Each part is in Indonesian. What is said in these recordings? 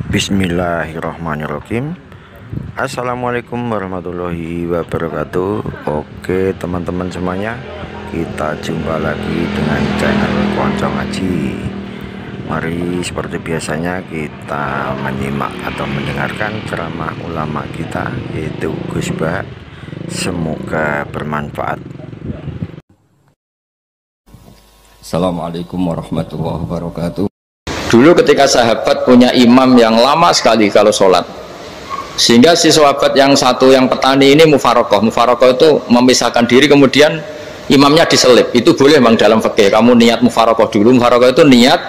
Bismillahirrahmanirrahim. Assalamualaikum warahmatullahi wabarakatuh. Oke teman-teman semuanya, kita jumpa lagi dengan channel Konco Ngaji. Mari seperti biasanya kita menyimak atau mendengarkan ceramah ulama kita, yaitu Gus Bah. Semoga bermanfaat. Assalamualaikum warahmatullahi wabarakatuh. Dulu ketika sahabat punya imam yang lama sekali kalau sholat, sehingga si sahabat yang satu yang petani ini mufarokoh itu memisahkan diri, kemudian imamnya diselip. Itu boleh bang dalam fikih. Kamu niat mufarokoh dulu. Mufarokoh itu niat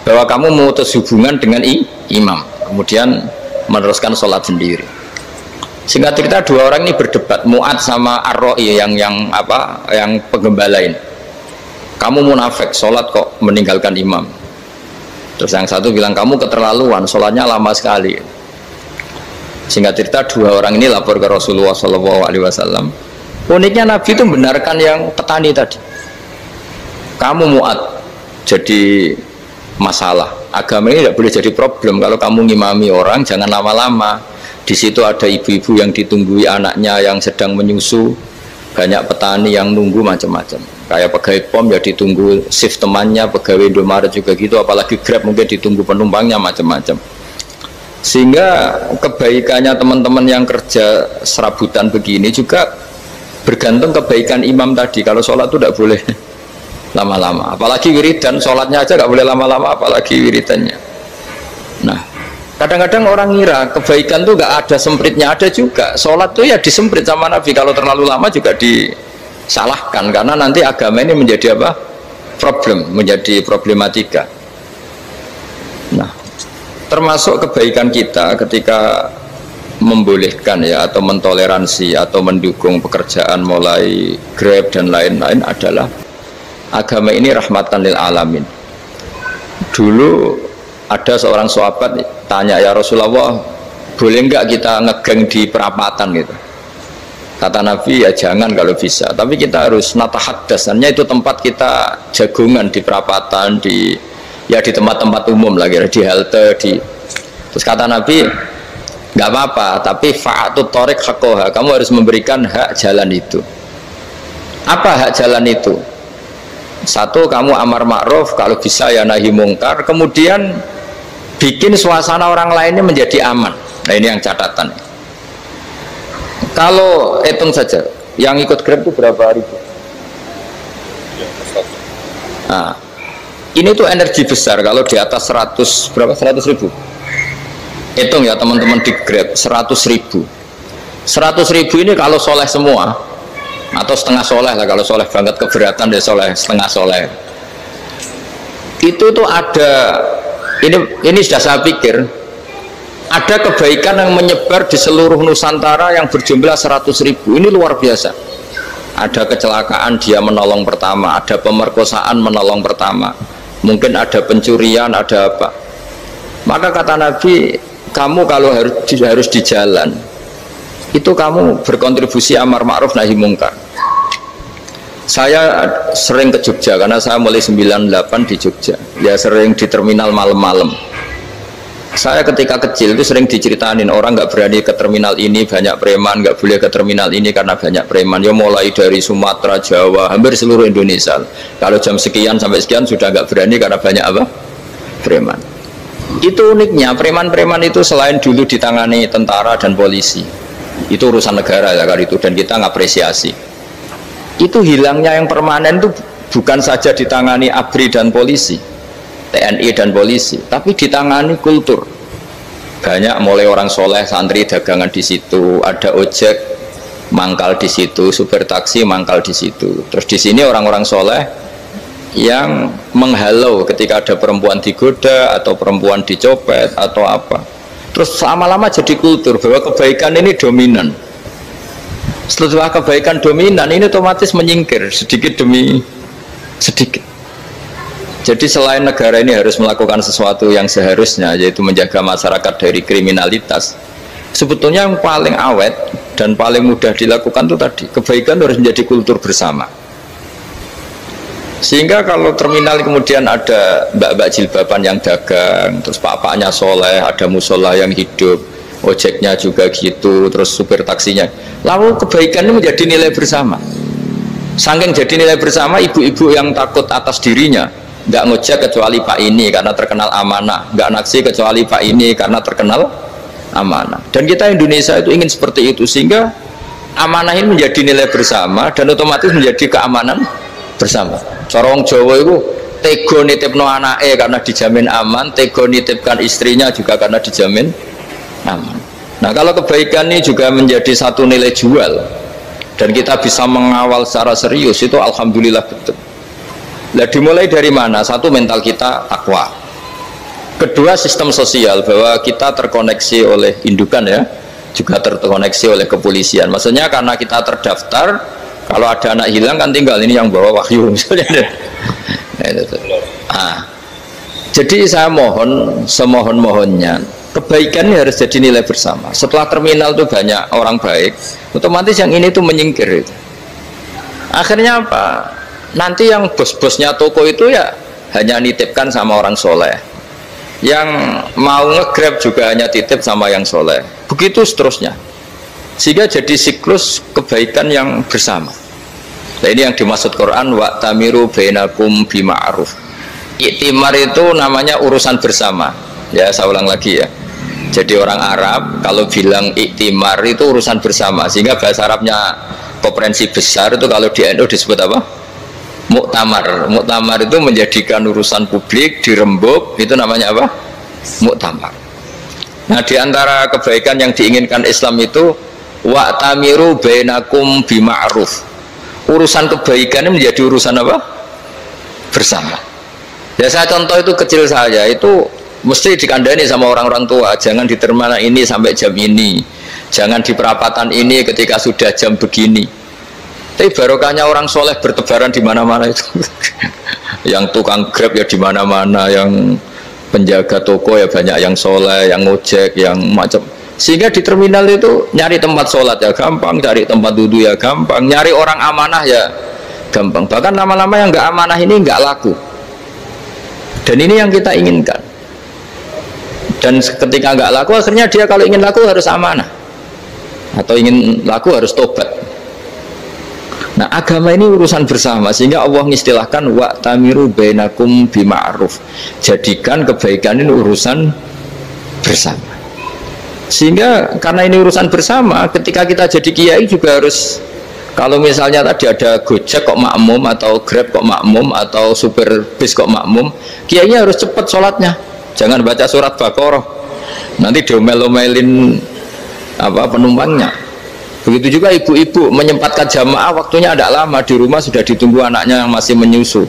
bahwa kamu memutus hubungan dengan imam, kemudian meneruskan sholat sendiri. Singkat cerita, dua orang ini berdebat, Mu'ad sama Ar-Ra'i yang penggembala ini. Kamu munafik, sholat kok meninggalkan imam. Terus yang satu bilang, kamu keterlaluan, sholatnya lama sekali. Singkat cerita, dua orang ini lapor ke Rasulullah SAW. Uniknya Nabi itu membenarkan yang petani tadi. Kamu Mu'ad jadi masalah. Agama ini tidak boleh jadi problem. Kalau kamu ngimami orang, jangan lama-lama. Di situ ada ibu-ibu yang ditunggui anaknya yang sedang menyusu, banyak petani yang nunggu macam-macam. Kayak pegawai POM ya ditunggu shift temannya, pegawai Indomaret juga gitu, apalagi Grab mungkin ditunggu penumpangnya macam-macam. Sehingga kebaikannya teman-teman yang kerja serabutan begini juga bergantung kebaikan imam tadi. Kalau sholat itu tidak boleh lama-lama, apalagi wiridan, sholatnya aja nggak boleh lama-lama, apalagi wiridannya. Nah, kadang-kadang orang ngira kebaikan tuh nggak ada sempritnya, ada juga. Sholat tuh ya disemprit sama Nabi, kalau terlalu lama juga disalahkan, karena nanti agama ini menjadi apa? Menjadi problematika. Nah, termasuk kebaikan kita ketika membolehkan ya, atau mentoleransi atau mendukung pekerjaan mulai Grab dan lain-lain adalah agama ini rahmatan lil alamin. Dulu ada seorang sahabat tanya, ya Rasulullah, boleh nggak kita ngegeng di perapatan gitu? Kata Nabi, ya jangan kalau bisa, tapi kita harus natahaddasannya, itu tempat kita jagungan di perapatan, di tempat-tempat umum lagi, di halte, terus kata Nabi, nggak apa-apa, tapi fa'atut thoriq haqqaha, kamu harus memberikan hak jalan itu. Apa hak jalan itu? Satu, kamu amar ma'ruf, kalau bisa ya nahi mungkar, kemudian bikin suasana orang lainnya menjadi aman. Nah, ini yang catatan. Kalau hitung saja, yang ikut Grab itu berapa ribu? Nah, ini tuh energi besar kalau di atas 100 ribu. Hitung ya teman-teman di Grab, 100 ribu. 100 ribu ini kalau soleh semua, atau setengah soleh lah, kalau soleh banget keberatan dia soleh, setengah soleh. Itu tuh ada, ini sudah saya pikir, ada kebaikan yang menyebar di seluruh Nusantara yang berjumlah 100 ribu. Ini luar biasa. Ada kecelakaan, dia menolong pertama, ada pemerkosaan, menolong pertama, mungkin ada pencurian, ada apa. Maka kata Nabi, kamu kalau harus di jalan itu kamu berkontribusi amar ma'ruf nahi mungkar. Saya sering ke Jogja karena saya mulai 98 di Jogja, ya sering di terminal malam-malam. Saya ketika kecil itu sering diceritain, orang nggak berani ke terminal ini, banyak preman, nggak boleh ke terminal ini karena banyak preman. Ya mulai dari Sumatera, Jawa, hampir seluruh Indonesia. Kalau jam sekian sampai sekian sudah nggak berani karena banyak apa? Preman. Itu uniknya, preman-preman itu selain dulu ditangani tentara dan polisi, itu urusan negara ya kali itu, dan kita ngapresiasi. Itu hilangnya yang permanen itu bukan saja ditangani ABRI dan polisi, TNI dan polisi, tapi ditangani kultur. Banyak mulai orang soleh, santri dagangan di situ, ada ojek mangkal di situ, supir taksi mangkal di situ. Terus di sini orang-orang soleh yang menghalau ketika ada perempuan digoda atau perempuan dicopet atau apa. Terus lama-lama jadi kultur bahwa kebaikan ini dominan. Setelah kebaikan dominan ini otomatis menyingkir sedikit demi sedikit. Jadi selain negara ini harus melakukan sesuatu yang seharusnya, yaitu menjaga masyarakat dari kriminalitas, sebetulnya yang paling awet dan paling mudah dilakukan itu tadi, kebaikan harus menjadi kultur bersama. Sehingga kalau terminal kemudian ada mbak-mbak jilbaban yang dagang, terus pak-paknya soleh, ada musola yang hidup, ojeknya juga gitu, terus supir taksinya, lalu kebaikan ini menjadi nilai bersama. Saking jadi nilai bersama, ibu-ibu yang takut atas dirinya nggak ngojek kecuali pak ini karena terkenal amanah, nggak naksi kecuali pak ini karena terkenal amanah. Dan kita Indonesia itu ingin seperti itu, sehingga amanah ini menjadi nilai bersama dan otomatis menjadi keamanan bersama. Corong Jawa itu tego nitipno anake karena dijamin aman, tego nitipkan istrinya juga karena dijamin aman. Nah, kalau kebaikan ini juga menjadi satu nilai jual dan kita bisa mengawal secara serius, itu alhamdulillah betul. Nah, dimulai dari mana? Satu, mental kita takwa. Kedua, sistem sosial, bahwa kita terkoneksi oleh indukan ya, juga terkoneksi oleh kepolisian. Maksudnya karena kita terdaftar, kalau ada anak hilang kan tinggal ini yang bawa wahyu misalnya. Jadi saya mohon, semohon-mohonnya, kebaikan ini harus jadi nilai bersama. Setelah terminal itu banyak orang baik, otomatis yang ini tuh menyingkir. Akhirnya apa? Nanti yang bos-bosnya toko itu ya hanya nitipkan sama orang soleh. Yang mau nge-grab juga hanya titip sama yang soleh. Begitu seterusnya. Sehingga jadi siklus kebaikan yang bersama. Nah, ini yang dimaksud Quran, wa tamiru bainakum bima'ruf. Iktimar itu namanya urusan bersama. Ya, saya ulang lagi ya. Jadi orang Arab kalau bilang iktimar itu urusan bersama, sehingga bahasa Arabnya konferensi besar itu kalau di NU disebut apa? Muktamar. Muktamar itu menjadikan urusan publik dirembuk, itu namanya apa? Muktamar. Nah, di antara kebaikan yang diinginkan Islam itu wa'tamiru bainakum bima'ruf. Urusan kebaikan ini menjadi urusan apa? Bersama. Ya, saya contoh itu kecil saja, itu mesti dikandani sama orang-orang tua, jangan di terminal ini sampai jam ini, jangan di perapatan ini ketika sudah jam begini. Tapi barokahnya orang soleh bertebaran di mana-mana itu. Yang tukang grab ya di mana-mana, yang penjaga toko ya banyak yang soleh, yang ngojek, yang macam. Sehingga di terminal itu nyari tempat sholat ya gampang, cari tempat duduk ya gampang, nyari orang amanah ya gampang. Bahkan lama-lama yang nggak amanah ini nggak laku. Dan ini yang kita inginkan. Dan ketika nggak laku, akhirnya dia kalau ingin laku harus amanah, atau ingin laku harus tobat. Nah, agama ini urusan bersama, sehingga Allah mengistilahkan wa'tamiru bainakum bima'ruf. Jadikan kebaikan ini urusan bersama. Sehingga karena ini urusan bersama, ketika kita jadi kiai juga harus, kalau misalnya tadi ada Gojek kok makmum, atau Grab kok makmum, atau supir bis kok makmum, kiainya harus cepat sholatnya. Jangan baca surat Baqarah, nanti diomel-omelin apa penumpangnya. Begitu juga ibu-ibu menyempatkan jamaah, waktunya ada lama di rumah sudah ditunggu anaknya yang masih menyusu.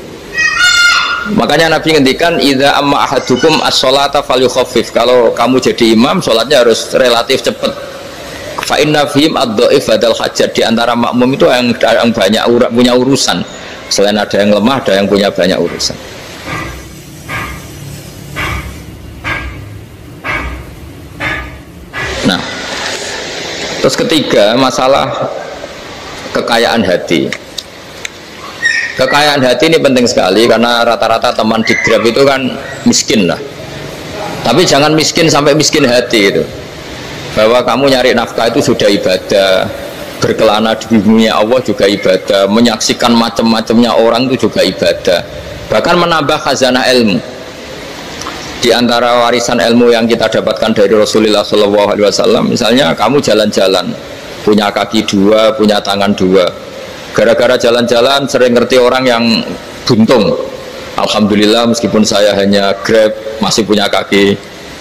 Makanya Nabi ngendikan idza amma ahadukum as-sholata falyukhaffif. Kalau kamu jadi imam, sholatnya harus relatif cepat. Fa inna fihim ad-dhaif badal hajat. Di antara makmum itu yang banyak punya urusan. Selain ada yang lemah, ada yang punya banyak urusan. Nah, terus ketiga, masalah kekayaan hati. Kekayaan hati ini penting sekali, karena rata-rata teman di Grab itu kan miskin lah. Tapi jangan miskin sampai miskin hati itu. Bahwa kamu nyari nafkah itu sudah ibadah, berkelana di bumi Allah juga ibadah, menyaksikan macam-macamnya orang itu juga ibadah. Bahkan menambah khazanah ilmu. Di antara warisan ilmu yang kita dapatkan dari Rasulullah SAW, misalnya kamu jalan-jalan, punya kaki dua, punya tangan dua. Gara-gara jalan-jalan sering ngerti orang yang buntung. Alhamdulillah meskipun saya hanya Grab masih punya kaki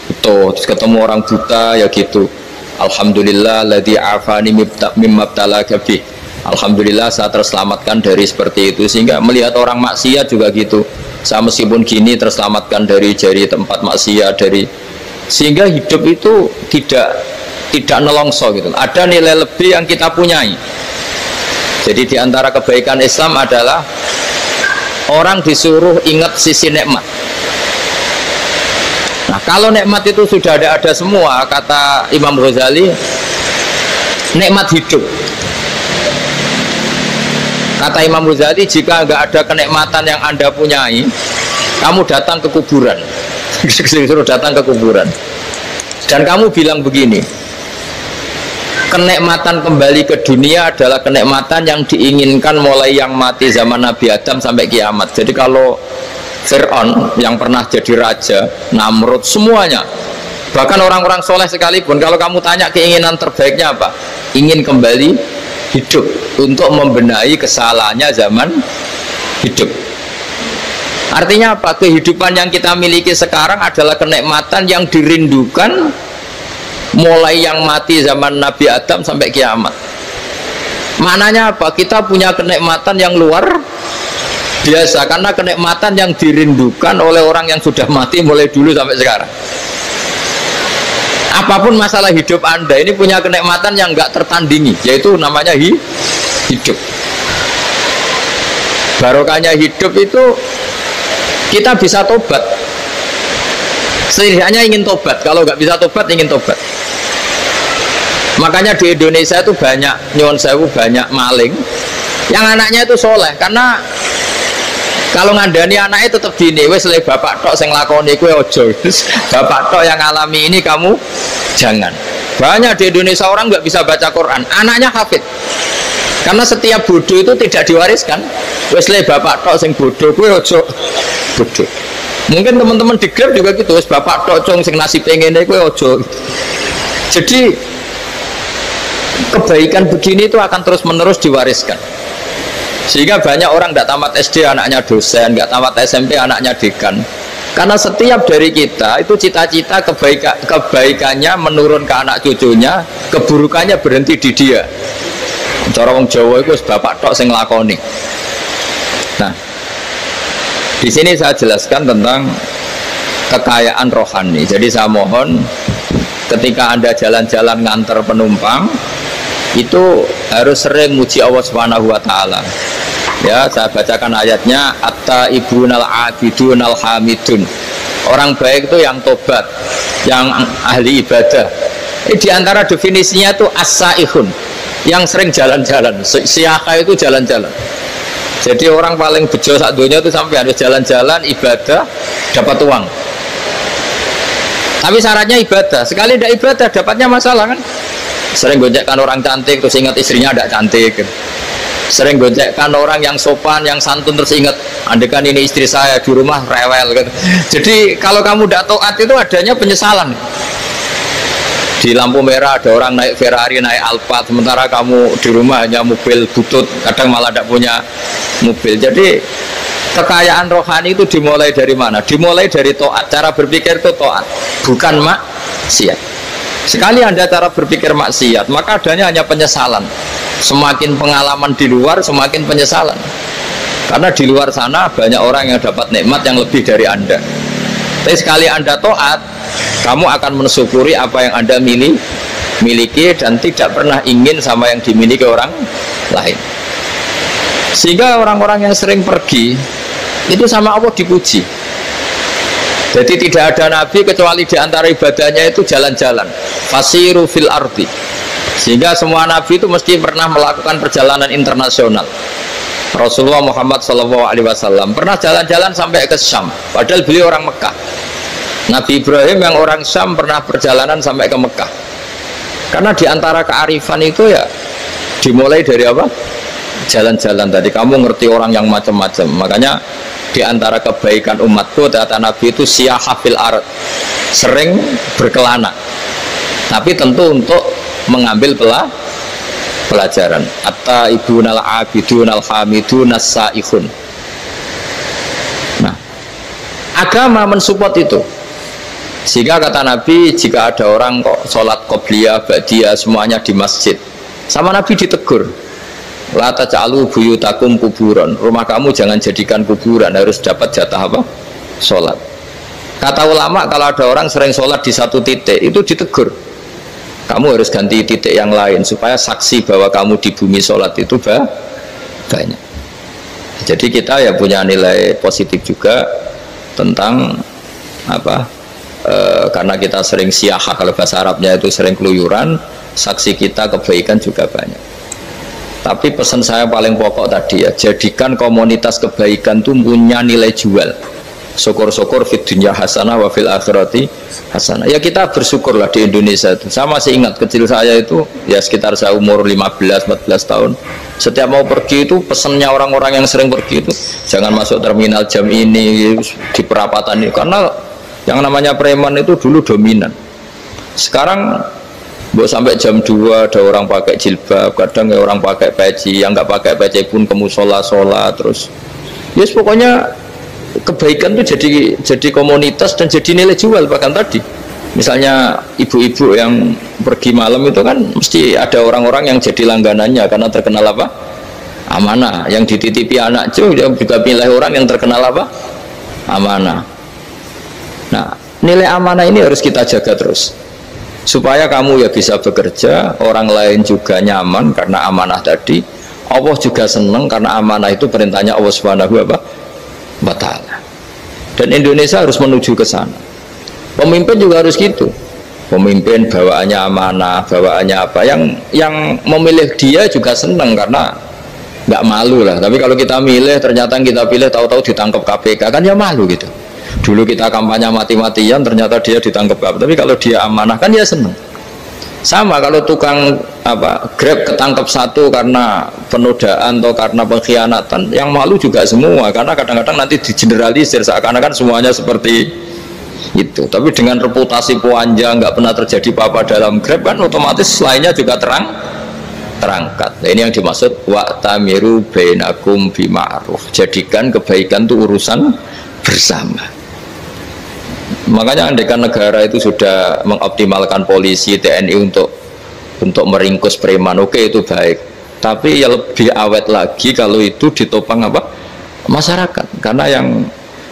itu. Terus ketemu orang buta ya gitu. Alhamdulillah ladzi afani mimma btalaka bih. Alhamdulillah saya terselamatkan dari seperti itu. Sehingga melihat orang maksiat juga gitu. Saya meskipun gini terselamatkan dari jari tempat maksiat, dari, sehingga hidup itu tidak nelongso gitu. Ada nilai lebih yang kita punyai. Jadi diantara kebaikan Islam adalah orang disuruh ingat sisi nikmat. Nah, kalau nikmat itu sudah ada semua, kata Imam Ghazali, nikmat hidup. Kata Imam Ghazali, jika nggak ada kenikmatan yang Anda punyai, kamu datang ke kuburan. Suruh datang ke kuburan. Dan kamu bilang begini, kenikmatan kembali ke dunia adalah kenikmatan yang diinginkan mulai yang mati zaman Nabi Adam sampai kiamat. Jadi kalau Fir'aun yang pernah jadi raja, Namrud, semuanya, bahkan orang-orang soleh sekalipun, kalau kamu tanya keinginan terbaiknya apa? Ingin kembali hidup untuk membenahi kesalahannya zaman hidup. Artinya apa? Kehidupan yang kita miliki sekarang adalah kenikmatan yang dirindukan mulai yang mati zaman Nabi Adam sampai kiamat. Maknanya apa? Kita punya kenikmatan yang luar biasa karena kenikmatan yang dirindukan oleh orang yang sudah mati mulai dulu sampai sekarang. Apapun masalah hidup Anda ini punya kenikmatan yang nggak tertandingi, yaitu namanya hidup. Barokahnya hidup itu kita bisa tobat. Setidaknya ingin tobat. Kalau nggak bisa tobat, ingin tobat. Makanya di Indonesia itu banyak nyuwun sewu, banyak maling yang anaknya itu soleh, karena kalau ngandani anaknya tetap gini, wes le bapak tok sing lakoni kowe ojo, bapak tok yang alami ini kamu jangan. Banyak di Indonesia orang nggak bisa baca Quran, anaknya hafid, karena setiap bodoh itu tidak diwariskan. Wes le bapak tok sing bodoh kowe ojo bodoh. Mungkin teman-teman di Grab juga gitu, wes bapak tok cong sing nasib ngene kowe ojo. Jadi kebaikan begini itu akan terus menerus diwariskan. Sehingga banyak orang tidak tamat SD anaknya dosen, nggak tamat SMP anaknya dekan. Karena setiap dari kita itu cita-cita kebaikannya menurun ke anak cucunya, keburukannya berhenti di dia. Cara wong Jawa itu bapak tok sing lakoni. Nah, di sini saya jelaskan tentang kekayaan rohani. Jadi saya mohon ketika Anda jalan-jalan nganter penumpang itu harus sering muji Allah Subhanahu wa taala. Ya, saya bacakan ayatnya, at-taibunal abidunal hamidun. Orang baik itu yang tobat, yang ahli ibadah. Di antara definisinya itu as-saihun, yang sering jalan-jalan. Siaka itu jalan-jalan. Jadi orang paling bejo sak dunia itu sampai harus jalan-jalan ibadah dapat uang. Tapi syaratnya ibadah. Sekali tidak ibadah dapatnya masalah kan? Sering gojekkan orang cantik terus ingat istrinya tidak cantik. Sering gojekkan orang yang sopan, yang santun terus ingat andekan ini istri saya di rumah rewel gitu. Jadi kalau kamu tidak taat itu adanya penyesalan. Di lampu merah ada orang naik Ferrari, naik Alphard, sementara kamu di rumah hanya mobil butut, kadang malah tidak punya mobil. Jadi kekayaan rohani itu dimulai dari mana? Dimulai dari taat. Cara berpikir itu taat, bukan maksiat. Sekali Anda cara berpikir maksiat, maka adanya hanya penyesalan. Semakin pengalaman di luar, semakin penyesalan. Karena di luar sana banyak orang yang dapat nikmat yang lebih dari Anda. Tapi sekali Anda taat, kamu akan mensyukuri apa yang Anda miliki dan tidak pernah ingin sama yang dimiliki orang lain. Sehingga orang-orang yang sering pergi itu sama Allah dipuji. Jadi tidak ada nabi kecuali di antara ibadahnya itu jalan-jalan. Fasiru fil ardi. Sehingga semua nabi itu mesti pernah melakukan perjalanan internasional. Rasulullah Muhammad SAW pernah jalan-jalan sampai ke Syam, padahal beliau orang Mekah. Nabi Ibrahim yang orang Syam pernah perjalanan sampai ke Mekah. Karena di antara kearifan itu ya dimulai dari apa? Jalan-jalan tadi. Kamu ngerti orang yang macam-macam. Makanya di antara kebaikan umatku kata Nabi itu siyahafil ard, sering berkelana, tapi tentu untuk mengambil pelajaran. At-taibunal abidunal hamidun as-saihun. Nah, agama mensupport itu. Sehingga kata Nabi, jika ada orang kok sholat qobliyah, ba'diyah semuanya di masjid, sama Nabi ditegur, la taj'alu buyutakum kuburan, rumah kamu jangan jadikan kuburan, harus dapat jatah apa? Sholat. Kata ulama, kalau ada orang sering sholat di satu titik itu ditegur, kamu harus ganti titik yang lain supaya saksi bahwa kamu di bumi sholat itu banyak. Jadi kita ya punya nilai positif juga tentang apa? Karena kita sering siyaha, kalau bahasa Arabnya itu sering keluyuran, saksi kita kebaikan juga banyak. Tapi pesan saya paling pokok tadi ya, jadikan komunitas kebaikan itu punya nilai jual. Syukur-syukur fid dunya hasanah wa fil akhirati hasanah. Ya kita bersyukurlah di Indonesia itu. Saya masih ingat kecil saya itu ya sekitar saya umur 15-14 tahun. Setiap mau pergi itu pesannya orang-orang yang sering pergi itu jangan masuk terminal jam ini di perapatan ini, karena yang namanya preman itu dulu dominan. Sekarang sampai jam 2 ada orang pakai jilbab, kadang ya orang pakai peci, yang nggak pakai peci pun ke musola sholat terus. Yes, pokoknya kebaikan itu jadi komunitas dan jadi nilai jual. Bahkan tadi misalnya ibu-ibu yang pergi malam itu kan mesti ada orang-orang yang jadi langganannya karena terkenal apa? Amanah. Yang dititipi anak juga pilih orang yang terkenal apa? Amanah. Nah, nilai amanah ini harus kita jaga terus supaya kamu ya bisa bekerja, orang lain juga nyaman karena amanah tadi, Allah juga senang karena amanah itu perintahnya Allah Subhanahu wa ta'ala. Dan Indonesia harus menuju ke sana. Pemimpin juga harus gitu. Pemimpin bawaannya amanah, bawaannya apa, yang memilih dia juga senang karena nggak malu lah. Tapi kalau kita milih ternyata kita pilih tahu-tahu ditangkap KPK kan ya malu gitu. Dulu kita kampanye mati-matian ternyata dia ditangkap KPK. Tapi kalau dia amanah kan ya senang. Sama kalau tukang Grab ketangkap satu karena penodaan atau karena pengkhianatan, yang malu juga semua karena kadang-kadang nanti digeneralisir seakan-akan semuanya seperti itu. Tapi dengan reputasi panjang nggak pernah terjadi apa-apa dalam Grab kan otomatis lainnya juga terangkat. Nah, ini yang dimaksud wa'tamiru bainakum bima'ruf. Jadikan kebaikan itu urusan bersama. Makanya andaikan negara itu sudah mengoptimalkan polisi, TNI untuk meringkus preman, oke itu baik. Tapi ya lebih awet lagi kalau itu ditopang masyarakat. Karena yang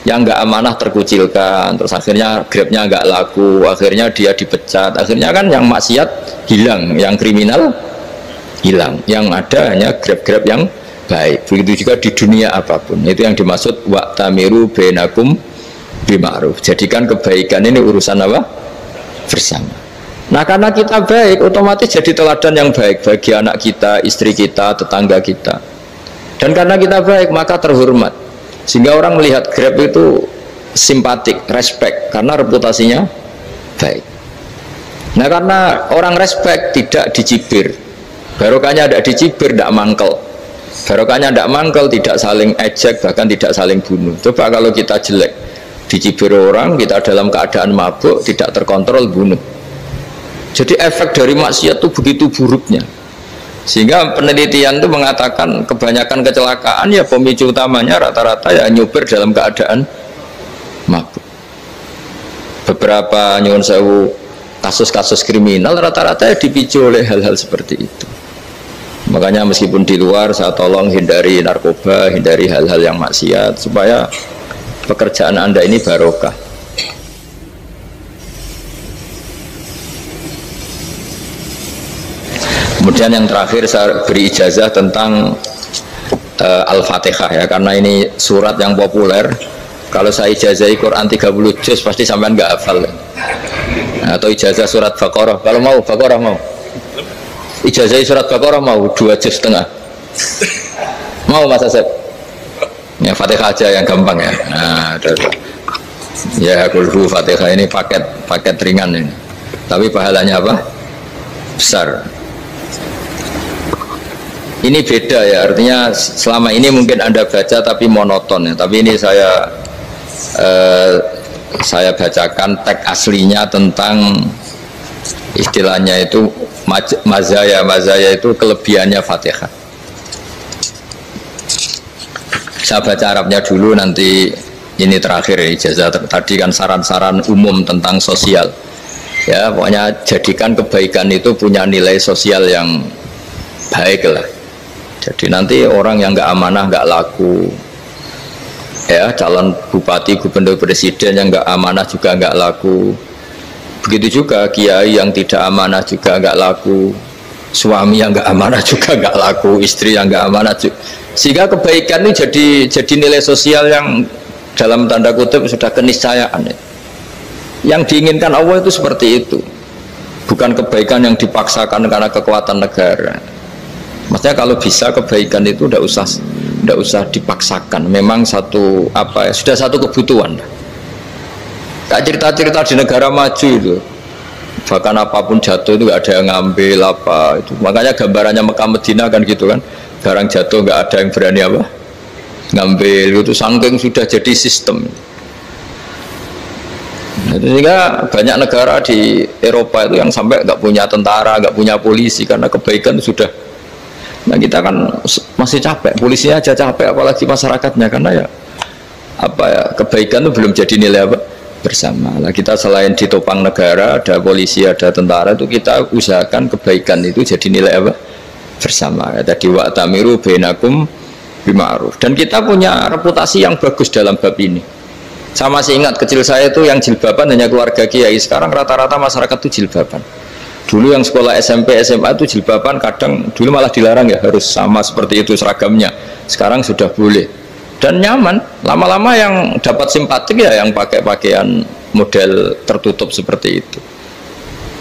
nggak amanah terkucilkan, terus akhirnya Grabnya nggak laku, akhirnya dia dipecat, akhirnya kan yang maksiat hilang, yang kriminal hilang, yang ada hanya Grab-Grab yang baik. Begitu juga di dunia apapun. Itu yang dimaksud wa'tamiru bainakum bima'ruf. Jadikan kebaikan ini urusan bersama. Nah, karena kita baik otomatis jadi teladan yang baik bagi anak kita, istri kita, tetangga kita. Dan karena kita baik maka terhormat, sehingga orang melihat Grab itu simpatik, respect karena reputasinya baik. Nah, karena orang respect tidak dicibir, barokahnya tidak dicibir, tidak mangkel. Barokahnya tidak mangkel, tidak saling ejek, bahkan tidak saling bunuh. Coba kalau kita jelek, dicibir orang, kita dalam keadaan mabuk, tidak terkontrol, bunuh. Jadi efek dari maksiat itu begitu buruknya, sehingga penelitian itu mengatakan kebanyakan kecelakaan ya pemicu utamanya rata-rata ya nyupir dalam keadaan mabuk. Beberapa nyuwun sewu kasus-kasus kriminal rata-rata ya dipicu oleh hal-hal seperti itu. Makanya meskipun di luar saya tolong hindari narkoba, hindari hal-hal yang maksiat supaya pekerjaan Anda ini barokah. Kemudian yang terakhir saya beri ijazah tentang Al-Fatihah ya, karena ini surat yang populer. Kalau saya ijazahi Quran 30 juz pasti sampean nggak hafal. Atau ijazah surat Baqarah, kalau mau Baqarah mau. Ijazahi surat Baqarah mau 2 juz setengah. Mau Mas Asep? Ya Fatihah aja yang gampang ya. Nah, ya kulhu Fatihah ini paket ringan ini. Tapi pahalanya apa? Besar. Ini beda ya, artinya selama ini mungkin Anda baca tapi monoton ya. Tapi ini saya bacakan teks aslinya tentang istilahnya itu mazaya itu kelebihannya Fatihah. Saya baca Arabnya dulu, nanti ini terakhir ya, ijazah tadi kan saran-saran umum tentang sosial ya, pokoknya jadikan kebaikan itu punya nilai sosial yang baik lah. Jadi nanti orang yang nggak amanah nggak laku ya, calon bupati, gubernur, presiden yang nggak amanah juga nggak laku. Begitu juga kiai yang tidak amanah juga nggak laku, suami yang nggak amanah juga nggak laku, istri yang nggak amanah juga. Sehingga kebaikan ini jadi nilai sosial yang dalam tanda kutip sudah keniscayaan. Yang diinginkan Allah itu seperti itu, bukan kebaikan yang dipaksakan karena kekuatan negara. Maksudnya kalau bisa kebaikan itu tidak usah dipaksakan. Memang satu apa ya, sudah satu kebutuhan. Kayak cerita-cerita di negara maju itu, bahkan apapun jatuh itu nggak ada yang ngambil apa itu. Makanya gambarannya Mekah Medina kan gitu kan, barang jatuh nggak ada yang berani apa ngambil, itu saking sudah jadi sistem. Sehingga banyak negara di Eropa itu yang sampai nggak punya tentara, nggak punya polisi karena kebaikan sudah. Nah kita kan masih capek, polisinya aja capek, apalagi masyarakatnya, karena ya apa ya, kebaikan itu belum jadi nilai apa bersama. Nah kita selain ditopang negara, ada polisi, ada tentara, itu kita usahakan kebaikan itu jadi nilai apa bersama. Ya, tadi wa'tamiru bainakum bima'ruf. Dan kita punya reputasi yang bagus dalam bab ini. Saya masih ingat kecil saya itu yang jilbaban hanya keluarga kiai. Sekarang rata-rata masyarakat itu jilbaban. Dulu yang sekolah SMP, SMA itu jilbaban kadang dulu malah dilarang ya, harus sama seperti itu seragamnya. Sekarang sudah boleh dan nyaman. Lama-lama yang dapat simpatik ya yang pakai pakaian model tertutup seperti itu.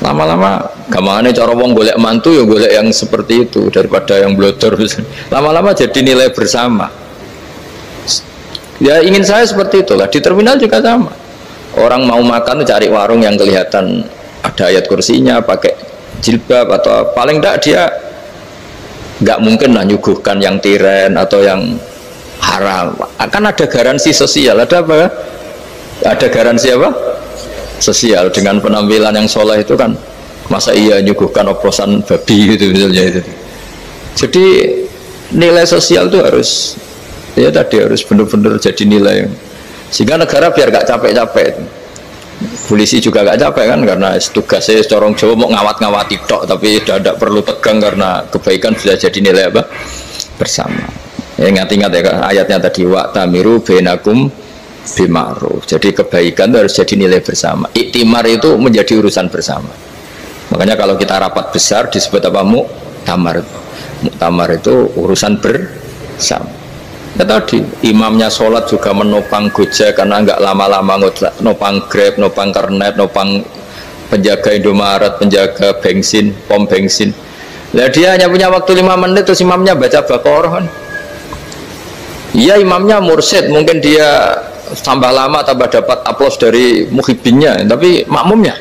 Lama-lama gamane cara wong golek mantu ya golek yang seperti itu daripada yang blodor. Lama-lama jadi nilai bersama. Ya ingin saya seperti itulah. Di terminal juga sama. Orang mau makan cari warung yang kelihatan ada ayat kursinya, pakai jilbab, atau paling tidak dia nggak mungkin lah nyuguhkan yang tiren atau yang haram. Akan ada garansi sosial. Ada apa? Ada garansi apa? Sosial. Dengan penampilan yang soleh itu kan, masa iya nyuguhkan oplosan babi gitu misalnya itu. Jadi nilai sosial itu harus, ya tadi harus benar-benar jadi nilai. Sehingga negara biar gak capek-capek. Polisi juga gak capek kan, karena tugasnya corong Jawa mau ngawat-ngawati tok, tapi tidak perlu tegang karena kebaikan sudah jadi nilai apa bersama. Ya, ingat-ingat ya ayatnya tadi, wa'tamiru bainakum bima'ruf. Jadi kebaikan itu harus jadi nilai bersama. Iktimar itu menjadi urusan bersama. Makanya kalau kita rapat besar disebut apa? Muktamar. Muktamar itu urusan bersama. Ya tadi imamnya sholat juga menopang Gojek karena nggak lama-lama nopang Grab, nopang Kernet, nopang penjaga Indomaret, penjaga bensin, pom bensin. Nah dia hanya punya waktu 5 menit terus imamnya baca Baqarah kan. Iya imamnya mursyid, mungkin dia tambah lama tambah dapat aplaus dari muhibbinnya, tapi makmumnya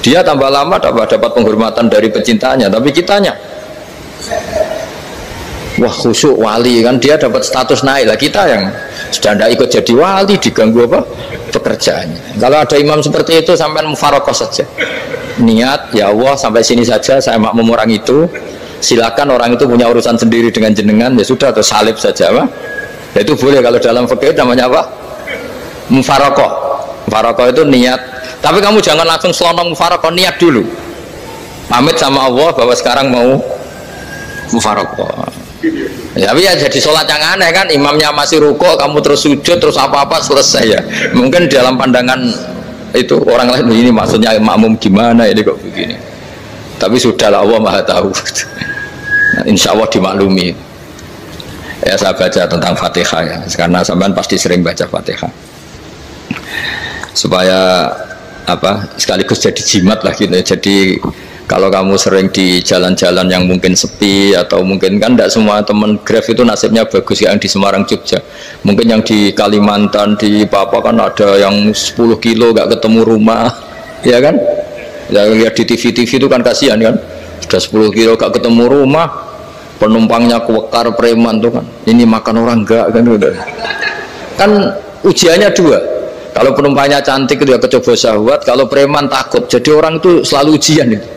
dia tambah lama tambah dapat penghormatan dari pecintanya, tapi kitanya wah khusyuk wali kan, dia dapat status naik lah. Kita yang sudah tidak ikut jadi wali diganggu apa pekerjaannya. Kalau ada imam seperti itu sampai mufarokoh saja, niat ya Allah sampai sini saja saya makmum orang itu, silakan orang itu punya urusan sendiri dengan jenengan, ya sudah, atau salib saja apa ya, itu boleh. Kalau dalam fikih namanya apa? Mufarokoh. Mufarokoh itu niat, tapi kamu jangan langsung selonong mufarokoh, niat dulu pamit sama Allah bahwa sekarang mau mufarokoh. Ya, tapi ya jadi sholat yang aneh kan, imamnya masih rukuk, kamu terus sujud, terus apa-apa selesai ya. Mungkin dalam pandangan itu orang lain ini maksudnya makmum gimana ini kok begini. Tapi sudahlah, Allah Maha tahu. Nah, insya Allah dimaklumi. Ya saya baca tentang Fatihah ya, karena sampean pasti sering baca Fatihah. Supaya apa? Sekaligus jadi jimat lah gitu. Jadi kalau kamu sering di jalan-jalan yang mungkin sepi, atau mungkin kan tidak semua teman Grab itu nasibnya bagus yang di Semarang Jogja, mungkin yang di Kalimantan di Papua kan ada yang 10 kilo gak ketemu rumah ya kan, yang lihat di TV-TV itu kan kasihan kan, sudah 10 kilo gak ketemu rumah, penumpangnya kewekar preman tuh kan, ini makan orang enggak kan, udah kan ujiannya dua. Kalau penumpangnya cantik itu ya kecoba syahwat, kalau preman takut. Jadi orang itu selalu ujian itu.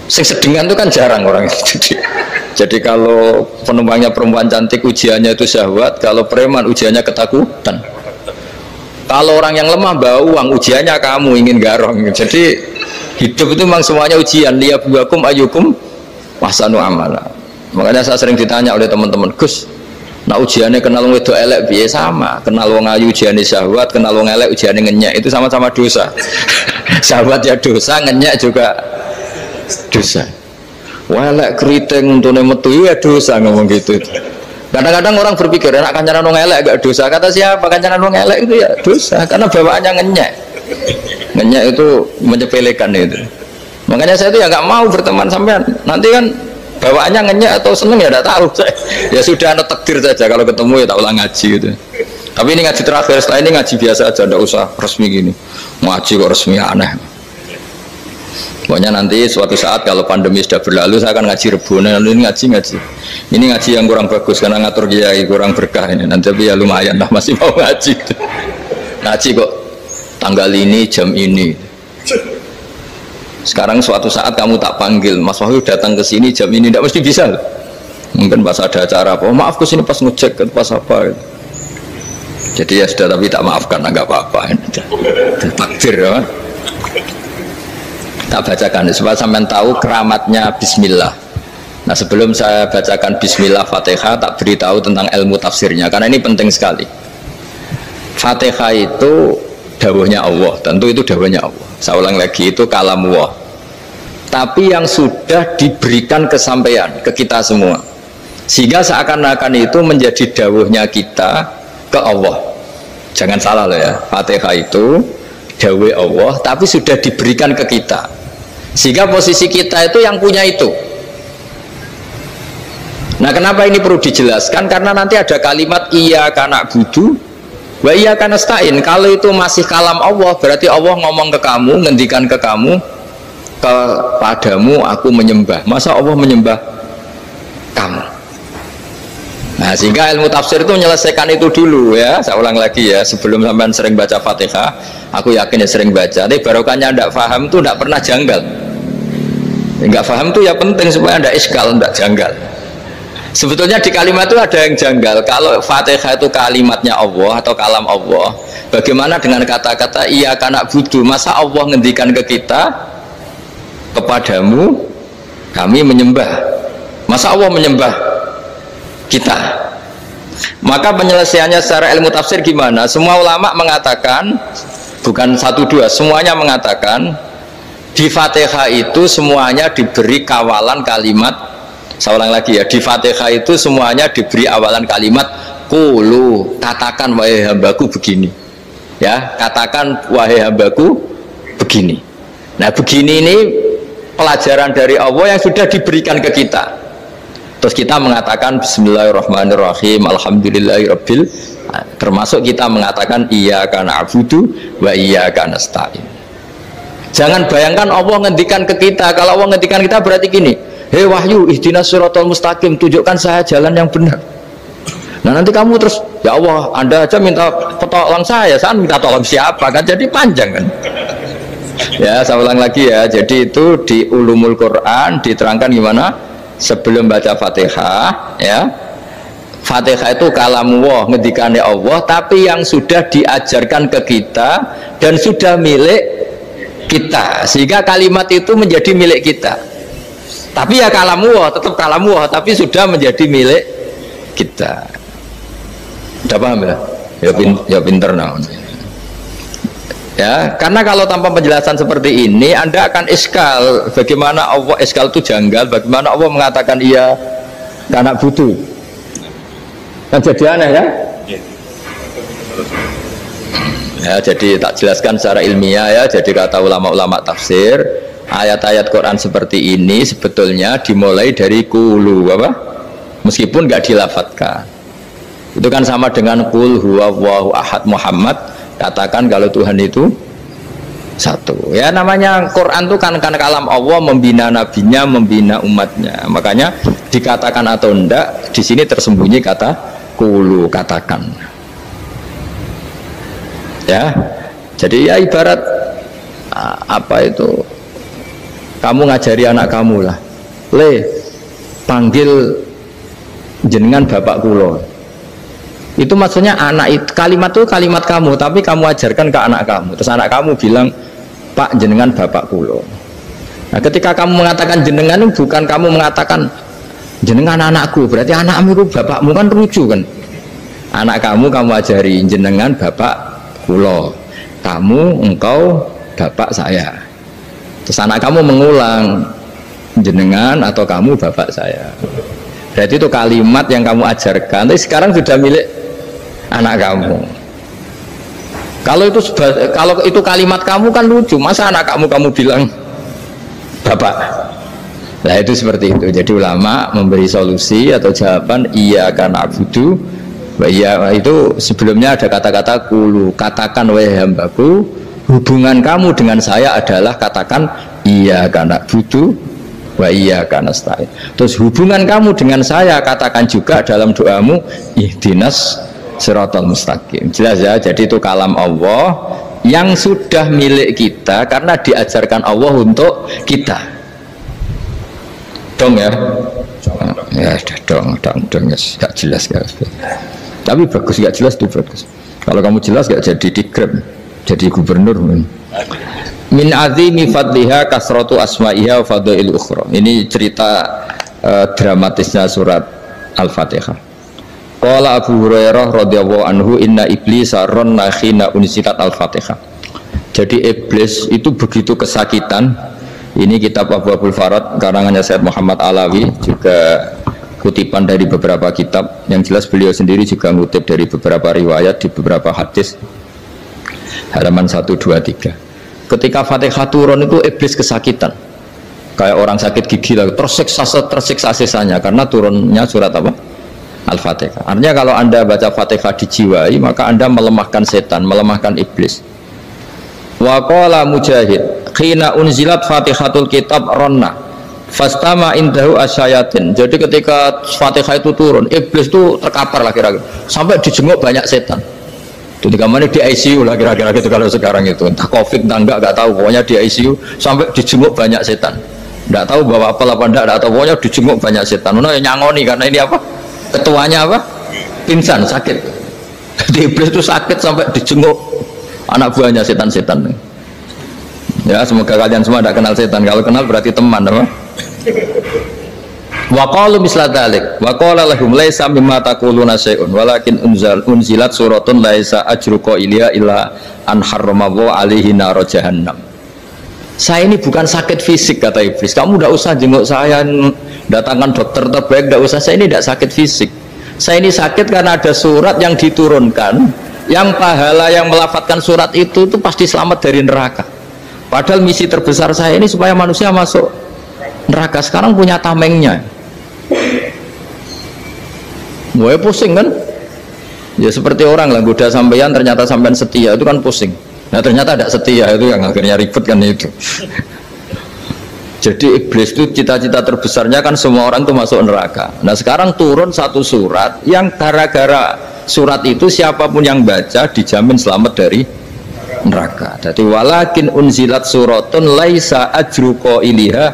Sing sedengan itu kan jarang orang itu. Jadi kalau penumpangnya perempuan cantik ujiannya itu syahwat, kalau preman ujiannya ketakutan. Kalau orang yang lemah bau uang ujiannya kamu ingin garong. Jadi hidup itu memang semuanya ujian. Liyabluwakum ayyukum ahsanu amala. Makanya saya sering ditanya oleh teman-teman, Gus, nah ujiannya kenal wong wedok elek piye? Sama, kenal wong ayu ujiannya syahwat, kenal wong elek ujiannya ngenyek, itu sama-sama dosa. Syahwat ya dosa, ngenyek juga dosa. Welek keriting untuk metu ya dosa, ngomong gitu. Kadang-kadang orang berpikir enak kancanan wong elek gak dosa. Kata siapa kancanan wong elek itu ya dosa, karena bawaannya ngenyek. Ngenyek itu menyepelekan itu. Makanya saya itu ya gak mau berteman sampean. Nanti kan bawaannya ngenyek atau seneng ya tidak tahu. Ya sudah, ada takdir saja, kalau ketemu ya tak ulang ngaji gitu. Tapi ini ngaji terakhir, setelah ini ngaji biasa aja, tidak usah resmi gini. Ngaji kok resmi, aneh. Pokoknya nanti suatu saat kalau pandemi sudah berlalu, saya akan ngaji Rebona. Lalu ini ngaji. Ini ngaji yang kurang bagus karena ngatur kiai kurang berkah ini. Nanti tapi ya lumayan lah, masih mau ngaji. Ngaji kok tanggal ini, jam ini. Sekarang suatu saat kamu tak panggil, Mas Wahyu datang ke sini jam ini, tidak mesti bisa. Mungkin pas ada acara apa, oh, maaf ke sini pas ngecek, pas apa. Jadi ya sudah, tapi tak maafkan, enggak apa-apa. Takdir ya. Tak bacakan supaya sampean tahu keramatnya bismillah. Nah, sebelum saya bacakan bismillah Fatihah, tak beritahu tentang ilmu tafsirnya karena ini penting sekali. Fatihah itu dawuhnya Allah, tentu itu dawuhnya Allah. Saya ulang lagi, itu kalam Allah. Tapi yang sudah diberikan kesampaian ke kita semua. Sehingga seakan-akan itu menjadi dawuhnya kita ke Allah. Jangan salah loh ya. Fatihah itu dawuh Allah tapi sudah diberikan ke kita. Sehingga posisi kita itu yang punya itu. Nah, kenapa ini perlu dijelaskan? Karena nanti ada kalimat iyyaka na'budu wa iyyaka nasta'in. Kalau itu masih kalam Allah, berarti Allah ngomong ke kamu, ngendikan ke kamu, kepadamu aku menyembah. Masa Allah menyembah kamu? Nah, sehingga ilmu tafsir itu menyelesaikan itu dulu ya. Saya ulang lagi ya, sebelum sampean sering baca Fatihah, aku yakin ya sering baca. Tapi barokahnya tidak paham itu tidak pernah janggal. Enggak paham itu ya penting supaya tidak iskal, tidak janggal. Sebetulnya di kalimat itu ada yang janggal. Kalau Fatihah itu kalimatnya Allah atau kalam Allah, bagaimana dengan kata-kata iyyaka na'budu? Masa Allah ngendikan ke kita, kepadamu kami menyembah? Masa Allah menyembah kita? Maka penyelesaiannya secara ilmu tafsir gimana? Semua ulama mengatakan, bukan satu dua, semuanya mengatakan di Fatihah itu semuanya diberi kawalan kalimat. Saya ulang lagi ya, di Fatihah itu semuanya diberi awalan kalimat qulu, katakan wahai hambaku begini ya, katakan wahai hambaku begini. Nah, begini ini pelajaran dari Allah yang sudah diberikan ke kita. Terus kita mengatakan bismillahirrahmanirrahim, alhamdulillahirabbil, termasuk kita mengatakan iyyaka na'budu wa iyyaka nasta'in. Jangan bayangkan Allah ngendikan ke kita. Kalau Allah ngendikan kita berarti gini, hei Wahyu, ihdinas siratal mustaqim, tunjukkan saya jalan yang benar. Nah, nanti kamu terus, ya Allah, Anda aja minta tolong saya minta tolong siapa? Kan jadi panjang kan. Ya, saya ulang lagi ya. Jadi itu di Ulumul Quran diterangkan gimana? Sebelum baca Fatihah ya, Fatihah itu kalamullah, ngendikannya Allah, tapi yang sudah diajarkan ke kita dan sudah milik kita, sehingga kalimat itu menjadi milik kita. Tapi ya kalamullah, tetap kalamullah, tapi sudah menjadi milik kita. Udah paham ya? Ya pinter nah. Ya, karena kalau tanpa penjelasan seperti ini Anda akan iskal. Bagaimana Allah, iskal itu janggal, bagaimana Allah mengatakan iya karena butuh, kan jadi aneh ya. Ya, jadi tak jelaskan secara ilmiah ya. Jadi kata ulama-ulama tafsir, ayat-ayat Quran seperti ini sebetulnya dimulai dari qulu apa? Meskipun nggak dilafatkan. Itu kan sama dengan qul huwallahu ahad Muhammad, katakan kalau Tuhan itu satu. Ya, namanya Quran itu kan kalam Allah, membina nabinya, membina umatnya. Makanya dikatakan atau enggak, di sini tersembunyi kata qulu, katakan. Ya, jadi ya ibarat apa itu, kamu ngajari anak kamu lah, le panggil jenengan bapak kulo, itu maksudnya anak itu, kalimat itu kalimat kamu, tapi kamu ajarkan ke anak kamu. Terus anak kamu bilang, Pak jenengan bapak kulo. Nah, ketika kamu mengatakan jenengan, bukan kamu mengatakan jenengan anakku, berarti anakmu itu bapakmu, kan lucu kan. Anak kamu ajari jenengan bapak kulo, kamu engkau bapak saya. Terus anak kamu mengulang, jenengan atau kamu bapak saya. Berarti itu kalimat yang kamu ajarkan, tapi sekarang sudah milik anak kamu. Kalau itu kalimat kamu kan lucu, masa anak kamu bilang bapak. Nah itu seperti itu. Jadi ulama memberi solusi atau jawaban iya karena abudu. Iya itu sebelumnya ada kata-kata kulu, katakan wahai hambaku, hubungan kamu dengan saya adalah katakan iya karena abudu wa iya karena nasta'in. Terus hubungan kamu dengan saya katakan juga dalam doamu ihdinas siratal mustaqim. Jelas ya. Jadi itu kalam Allah yang sudah milik kita karena diajarkan Allah untuk kita. Dong ya. Ya sudah dong yes. Gak jelas gak. Tapi bagus, gak jelas itu bagus. Kalau kamu jelas gak jadi dikrem, jadi gubernur. Min azimi fadliha kasratu asma'iha wa fadail ukhra. Ini cerita dramatisnya surat Al-Fatihah. Qala Abu Hurairah radhiyallahu anhu inna iblisa ranna khina unsilat Al-Fatihah. Jadi iblis itu begitu kesakitan. Ini kitab Abu Abul Farad karangannya Syed Muhammad Alawi, juga kutipan dari beberapa kitab. Yang jelas beliau sendiri juga ngutip dari beberapa riwayat di beberapa hadis. Halaman 123. Ketika Fatihah turun itu iblis kesakitan. Kayak orang sakit gigi lah, tersiksa sisanya karena turunnya surat apa? Al-Fatihah. Artinya kalau Anda baca Fatihah dijiwai, maka Anda melemahkan setan, melemahkan iblis. Wa qala Mujahid, khina unzilat Fatihatul kitab ronna fastama indahu asyayatin. Jadi ketika Fatihah itu turun, iblis itu terkapar lah kira-kira, sampai dijenguk banyak setan. Jadi kemana di ICU lah kira-kira gitu kalau sekarang itu, entah COVID entah enggak tahu, pokoknya di ICU sampai dijenguk banyak setan. Enggak tahu bawa apa lah enggak tahu, pokoknya dijenguk banyak setan. Mana yang nyangoni karena ini apa? Ketuanya apa? Pingsan, sakit. Jadi iblis itu sakit sampai dijenguk anak buahnya setan-setan. Ya semoga kalian semua tidak kenal setan. Kalau kenal berarti teman, apa? Wa qalu misla dzalik wa qala lahum laisa mimma taquluna syai'un walakin unzilat suratun laisa ajruqa ilya illa an harramallahu alaihi nar jahannam. Saya ini bukan sakit fisik kata iblis. Kamu tidak usah jenguk saya, datangkan dokter terbaik, tidak usah. Saya ini tidak sakit fisik. Saya ini sakit karena ada surat yang diturunkan, yang pahala yang melafadzkan surat itu pasti selamat dari neraka. Padahal misi terbesar saya ini supaya manusia masuk neraka. Sekarang punya tamengnya. Gue pusing kan? Ya seperti orang lah, goda sampeyan ternyata sampean setia, itu kan pusing. Nah ternyata tidak setia, itu yang akhirnya ribet kan itu. Jadi iblis itu cita-cita terbesarnya kan semua orang itu masuk neraka. Nah sekarang turun satu surat yang gara-gara surat itu siapapun yang baca dijamin selamat dari neraka. Jadi walakin unzilat suratun laisa ajru qailiha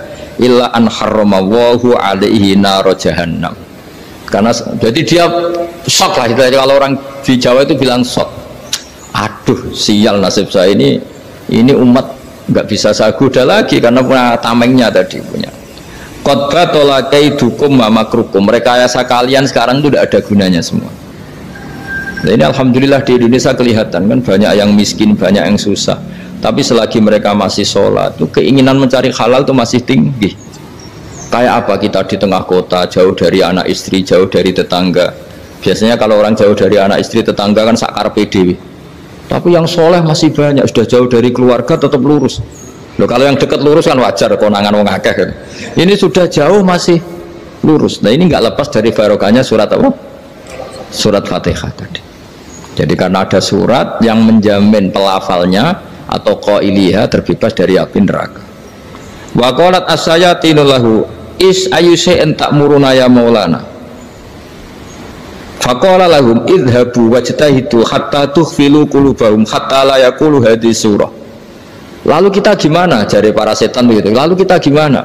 illa an harramallahu alaihi nar jahannam. Karena jadi dia shock lah itu. Kalau orang di Jawa itu bilang shock. Aduh sial nasib saya ini umat nggak bisa saya goda lagi karena punya tamengnya tadi punya. Qad tolakaidukum wa makrukum. Rekayasa kalian sekarang itu tidak ada gunanya semua. Nah, ini alhamdulillah di Indonesia kelihatan kan banyak yang miskin, banyak yang susah. Tapi selagi mereka masih sholat, itu keinginan mencari halal itu masih tinggi. Kayak apa kita di tengah kota, jauh dari anak istri, jauh dari tetangga. Biasanya kalau orang jauh dari anak istri, tetangga kan sakar PDW. Tapi yang soleh masih banyak, sudah jauh dari keluarga tetap lurus. Loh, kalau yang dekat lurus kan wajar, konangan wong akeh kan. Ini sudah jauh masih lurus. Nah ini nggak lepas dari barokahnya surat apa? Surat Fatihah tadi. Jadi karena ada surat yang menjamin pelafalnya atau qailiha terbebas dari api neraka. Wa qalat as-sayatinu lahu is ayyusa'in ta'muruna ya maulana. Faqala lahum idhabu wajtahidu hatta tukhfilu qulubahum hatta la yaqulu hadhihi surah. Lalu kita gimana? Jari para setan begitu. Lalu kita gimana?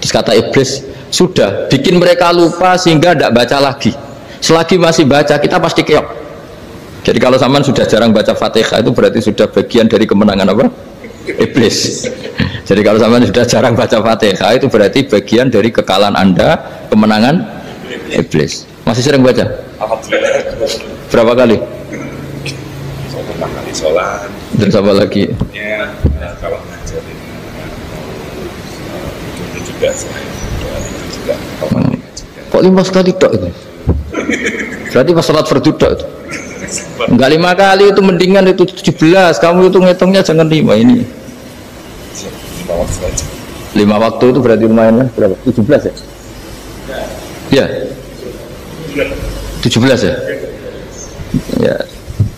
Terus kata iblis, sudah bikin mereka lupa sehingga tidak baca lagi. Selagi masih baca kita pasti keok. Jadi kalau sampean sudah jarang baca Fatihah itu berarti sudah bagian dari kemenangan apa? Iblis. Jadi kalau sampean sudah jarang baca Fatihah itu berarti bagian dari kekalahan Anda, kemenangan iblis. Masih sering baca? Alhamdulillah. Berapa kali? Pertama kali sholat. Dan sama lagi? Ya, kalau ngajarin itu juga selain itu juga. Kok 5 kali tok itu? Berarti pas sholat fardu tok itu? Enggak 5 kali itu mendingan itu 17. Kamu itu ngitungnya jangan 5 ini. 5 waktu saja. 5 waktu itu berarti lumayan lah, berapa? 17 ya? Iya 17 ya? Ya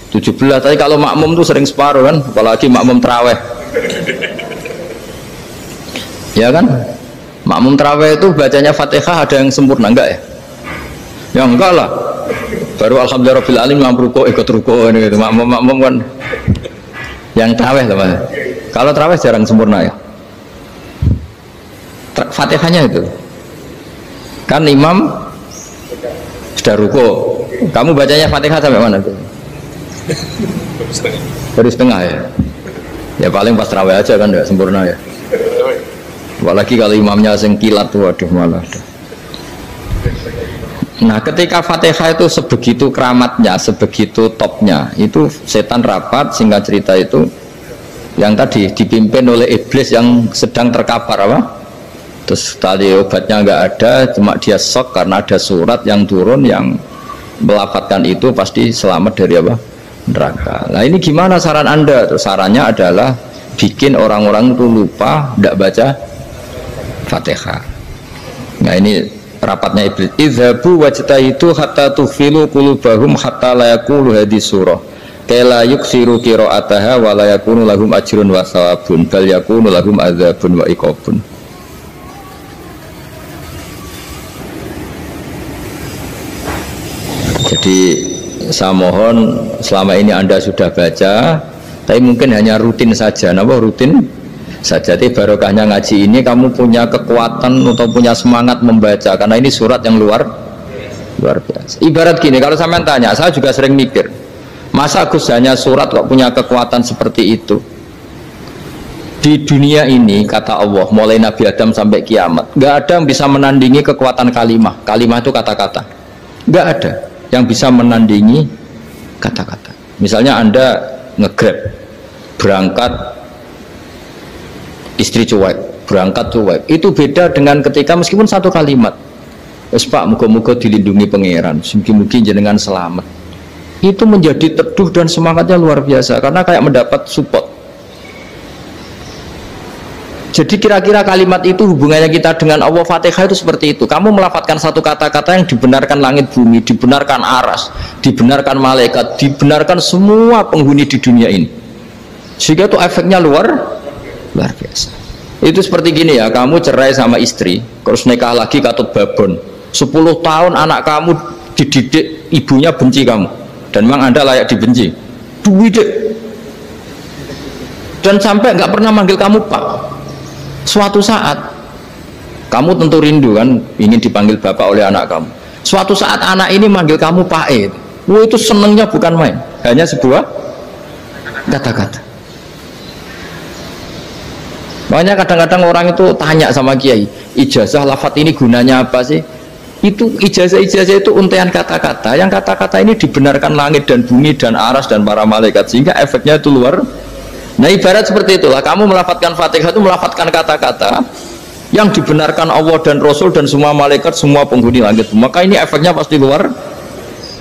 17, tapi kalau makmum tuh sering separuh kan, apalagi makmum terawih. Ya kan? Makmum terawih itu bacanya Fatihah ada yang sempurna enggak ya? Ya enggak lah. Baru alhamdulillahirabbil alamin mampu ruko ikut ruko ini gitu. Makmum kan yang terawih teman. Kalau terawih jarang sempurna ya. Fatihahnya itu. Kan imam sudah ruko. Kamu bacanya Fatihah sampai mana tuh? Baru setengah ya. Ya paling pas terawih aja kan enggak sempurna ya. Apalagi kalau imamnya sing kilat tuh waduh malah. Nah ketika Fatihah itu sebegitu keramatnya, sebegitu topnya, itu setan rapat, singkat cerita itu yang tadi dipimpin oleh iblis yang sedang terkapar apa? Terus tadi obatnya nggak ada, cuma dia shock karena ada surat yang turun yang melafatkan itu pasti selamat dari apa? Neraka. Nah ini gimana saran Anda? Terus sarannya adalah bikin orang-orang itu lupa, tidak baca Fatihah. Nah ini rapatnya iblis. Idhabu wajtahidu hatta tufilu qulubahum hatta la yaqulu hadis surah kala yuksiru qira'ataha wa la yakunu lahum ajrun wa thawabun bal yakunu lahum adzabun wa iqabun. Jadi saya mohon selama ini Anda sudah baca, tapi mungkin hanya rutin saja. Napa rutin saja? Tapi barokahnya ngaji ini kamu punya kekuatan atau punya semangat membaca, karena ini surat yang luar biasa. Ibarat gini, kalau sampean tanya, saya juga sering mikir, masa Gus hanya surat kok punya kekuatan seperti itu? Di dunia ini kata Allah, mulai Nabi Adam sampai kiamat, nggak ada yang bisa menandingi kekuatan kalimah. Kalimah itu kata-kata, nggak ada yang bisa menandingi kata-kata. Misalnya Anda nge-grab berangkat, istri cuek, berangkat cuek, itu beda dengan ketika meskipun satu kalimat, wes Pak, muga-muga dilindungi pangeran, mungkin jenengan selamat, itu menjadi teduh dan semangatnya luar biasa karena kayak mendapat support. Jadi kira-kira kalimat itu hubungannya kita dengan Allah. Fatihah itu seperti itu. Kamu melafadzkan satu kata-kata yang dibenarkan langit bumi, dibenarkan aras, dibenarkan malaikat, dibenarkan semua penghuni di dunia ini, sehingga itu efeknya luar biasa. Itu seperti gini ya, kamu cerai sama istri, terus nikah lagi katut babon, 10 tahun anak kamu dididik, ibunya benci kamu, dan memang Anda layak dibenci, dididik, dan sampai nggak pernah manggil kamu Pak. Suatu saat kamu tentu rindu kan, ingin dipanggil bapak oleh anak kamu. Suatu saat anak ini manggil kamu Pak E, itu senengnya bukan main, hanya sebuah kata-kata. Makanya kadang-kadang orang itu tanya sama kiai, ijazah lafadz ini gunanya apa sih? Itu ijazah itu untaian kata-kata, yang kata-kata ini dibenarkan langit dan bumi dan aras dan para malaikat, sehingga efeknya itu luar. Nah ibarat seperti itulah, kamu melafadzkan Fatihah itu melafadzkan kata-kata yang dibenarkan Allah dan Rasul dan semua malaikat, semua penghuni langit, maka ini efeknya pasti luar.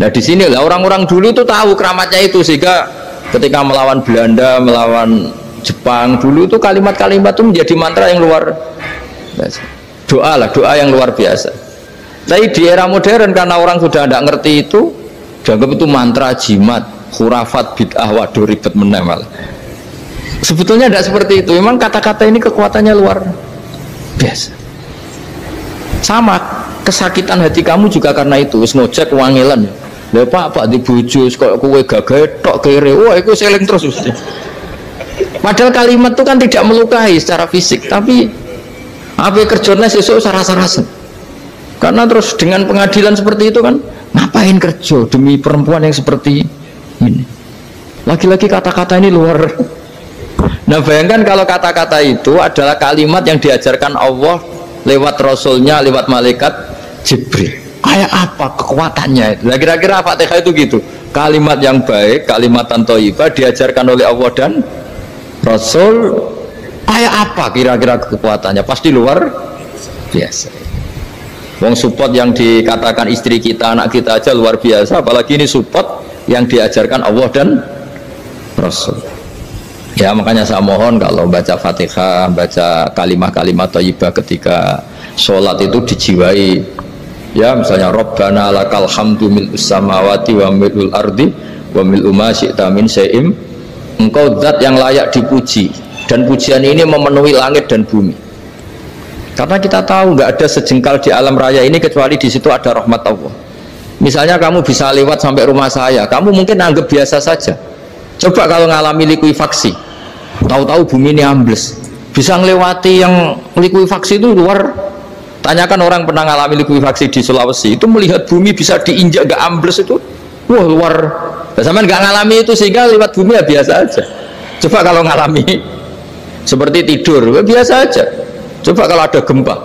Nah di sini lah orang-orang dulu itu tahu keramatnya itu, sehingga ketika melawan Belanda, melawan Jepang dulu itu kalimat-kalimat itu menjadi mantra yang luar biasa. Doa yang luar biasa. Tapi di era modern karena orang sudah tidak ngerti itu, dianggap itu mantra, jimat, khurafat, bid'ah, waduh ribet meneh malah. Sebetulnya tidak seperti itu. Memang kata-kata ini kekuatannya luar biasa. Sama kesakitan hati kamu juga karena itu. Wis ngojek wangilan. Lha Pak di bojo kok kowe gagahe tok kere. Wah, iku seling terus mesti. Padahal kalimat itu kan tidak melukai secara fisik, tapi apa kerjanya sesuk sarasa-rasa. Karena terus dengan pengadilan seperti itu kan, ngapain kerja demi perempuan yang seperti ini? Lagi-lagi kata-kata ini luar. Nah bayangkan kalau kata-kata itu adalah kalimat yang diajarkan Allah lewat Rasulnya, lewat malaikat Jibril. Kayak apa kekuatannya itu? Nah kira-kira Fatihah itu gitu. Kalimat yang baik, kalimatan thayyibah diajarkan oleh Allah dan Rasul, kayak apa kira-kira kekuatannya? Pasti luar biasa. Wong support yang dikatakan istri kita, anak kita aja luar biasa, apalagi ini support yang diajarkan Allah dan Rasul. Ya makanya saya mohon kalau baca Fatihah, baca kalimat-kalimat thayyibah ketika sholat itu dijiwai. Ya misalnya Rabbana lakal hamdu mil'us samawati wa mil'ul ardi wa mil'u ma syi'ta min syai'im. Engkau zat yang layak dipuji, dan pujian ini memenuhi langit dan bumi. Karena kita tahu nggak ada sejengkal di alam raya ini kecuali di situ ada rahmat Allah. Misalnya kamu bisa lewat sampai rumah saya, kamu mungkin anggap biasa saja. Coba kalau ngalami likuifaksi, tahu-tahu bumi ini ambles, bisa ngelewati yang likuifaksi itu luar. Tanyakan orang pernah ngalami likuifaksi di Sulawesi, itu melihat bumi bisa diinjak gak ambles itu, wah luar. Sampean nggak ngalami itu sehingga lewat bumi ya biasa aja. Coba kalau ngalami seperti tidur, ya biasa aja. Coba kalau ada gempa,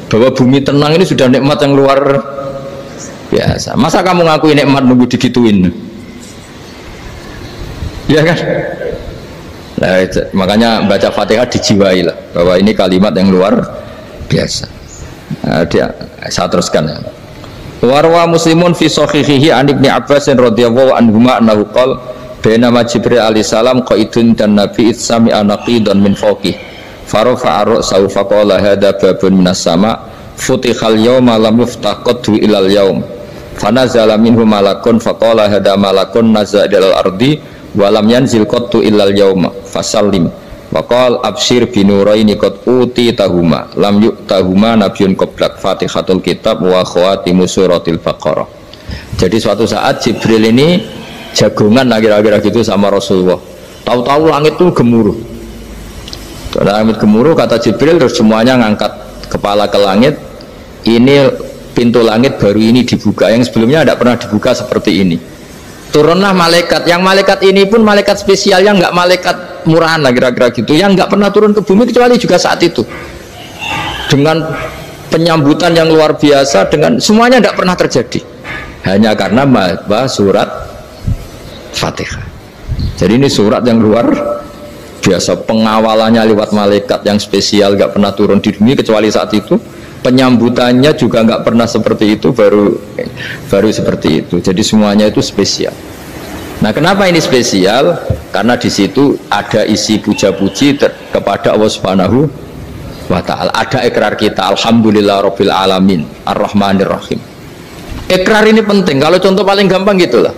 bahwa bumi tenang ini sudah nikmat yang luar biasa. Masa kamu ngakui nikmat nunggu digituin? Ya kan? Nah, makanya baca Fatihah dijiwai lah bahwa ini kalimat yang luar biasa. Nah, saya teruskan ya. Warwa Muslimun fi sahihihi an Ibnu Abbas radhiyallahu anhuma annahu qala bainama Jibril alaihi salam qaidun dan Nabi itsami anaqidan min fawqih farafa'a ra'sahu faqala hadza babun minas sama futihal yawma lam yuftaqadu ilal yaum fanazala minhu malakun faqala hadza malakun nazala ilal ardi wa lam yanzil qattu ilal yauma fasallim waqal absyir binuraini qad uti tahuma lam yu'tahuma nabiyyun qablak Fatihatul kitab wa khawatimu suratil Baqarah. Jadi suatu saat Jibril ini jagongan kira-kira gitu sama Rasulullah, tahu-tahu langit itu gemuruh. Langit gemuruh kata Jibril, terus semuanya ngangkat kepala ke langit. Ini pintu langit baru ini dibuka, yang sebelumnya tidak pernah dibuka seperti ini. Turunlah malaikat, yang malaikat ini pun malaikat spesial, yang nggak malaikat murahan lah kira-kira gitu, yang nggak pernah turun ke bumi kecuali juga saat itu, dengan penyambutan yang luar biasa, dengan semuanya tidak pernah terjadi, hanya karena bahas surat Fatihah. Jadi ini surat yang luar biasa, pengawalannya lewat malaikat yang spesial, nggak pernah turun di bumi kecuali saat itu. Penyambutannya juga nggak pernah seperti itu, baru seperti itu. Jadi semuanya itu spesial. Nah, kenapa ini spesial? Karena di situ ada isi puja-puji kepada Allah Subhanahu wa Ta'ala. Ada ikrar kita, Alhamdulillah Rabbil Alamin, Ar-Rahmanir Rahim. Ikrar ini penting. Kalau contoh paling gampang gitulah.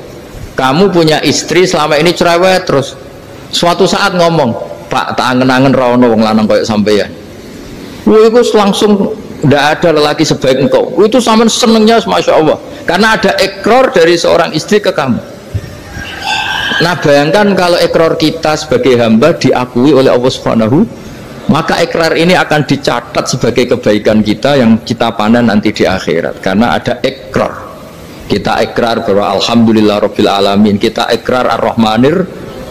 Kamu punya istri selama ini cerewet terus, suatu saat ngomong, Pak, tak angen-angen rawono wong lanang kayak sampeyan. Wah, itu langsung tidak ada lelaki sebaik engkau. Itu sama senengnya, masya Allah, karena ada ikrar dari seorang istri ke kamu. Nah, bayangkan kalau ikrar kita sebagai hamba diakui oleh Allah Subhanahu, maka ikrar ini akan dicatat sebagai kebaikan kita yang kita panen nanti di akhirat. Karena ada ikrar, kita ikrar bahwa Alhamdulillah Rabbil Alamin, kita ikrar Ar-Rahmanir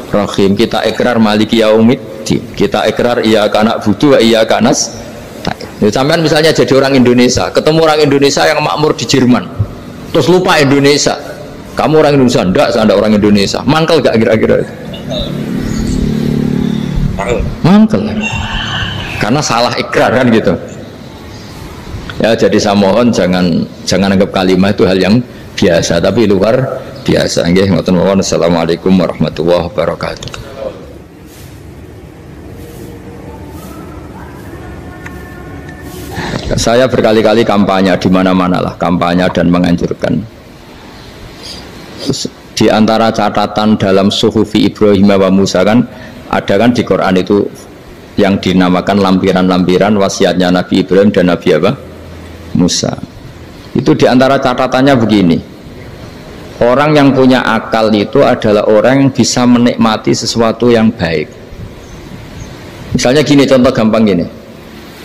Rahim, kita ikrar Maliki Yaumiddin, kita ikrar Iyyaka na'budu wa iyyaka nasta'in. Sampean misalnya jadi orang Indonesia, ketemu orang Indonesia yang makmur di Jerman, terus lupa Indonesia. Kamu orang Indonesia? Enggak, saya enggak orang Indonesia. Mangkel gak kira-kira? Mangkel. Karena salah ikrar kan gitu. Ya, jadi saya mohon jangan anggap kalimat itu hal yang biasa, tapi luar biasa. Nggih, ngoten mawon. Assalamualaikum warahmatullahi wabarakatuh. Saya berkali-kali kampanye di mana-mana lah, kampanye dan menganjurkan. Di antara catatan dalam Suhufi Ibrahim wa Musa kan ada kan di Quran itu yang dinamakan lampiran-lampiran wasiatnya Nabi Ibrahim dan Nabi Musa. Itu di antara catatannya begini. Orang yang punya akal itu adalah orang yang bisa menikmati sesuatu yang baik. Misalnya gini, contoh gampang gini.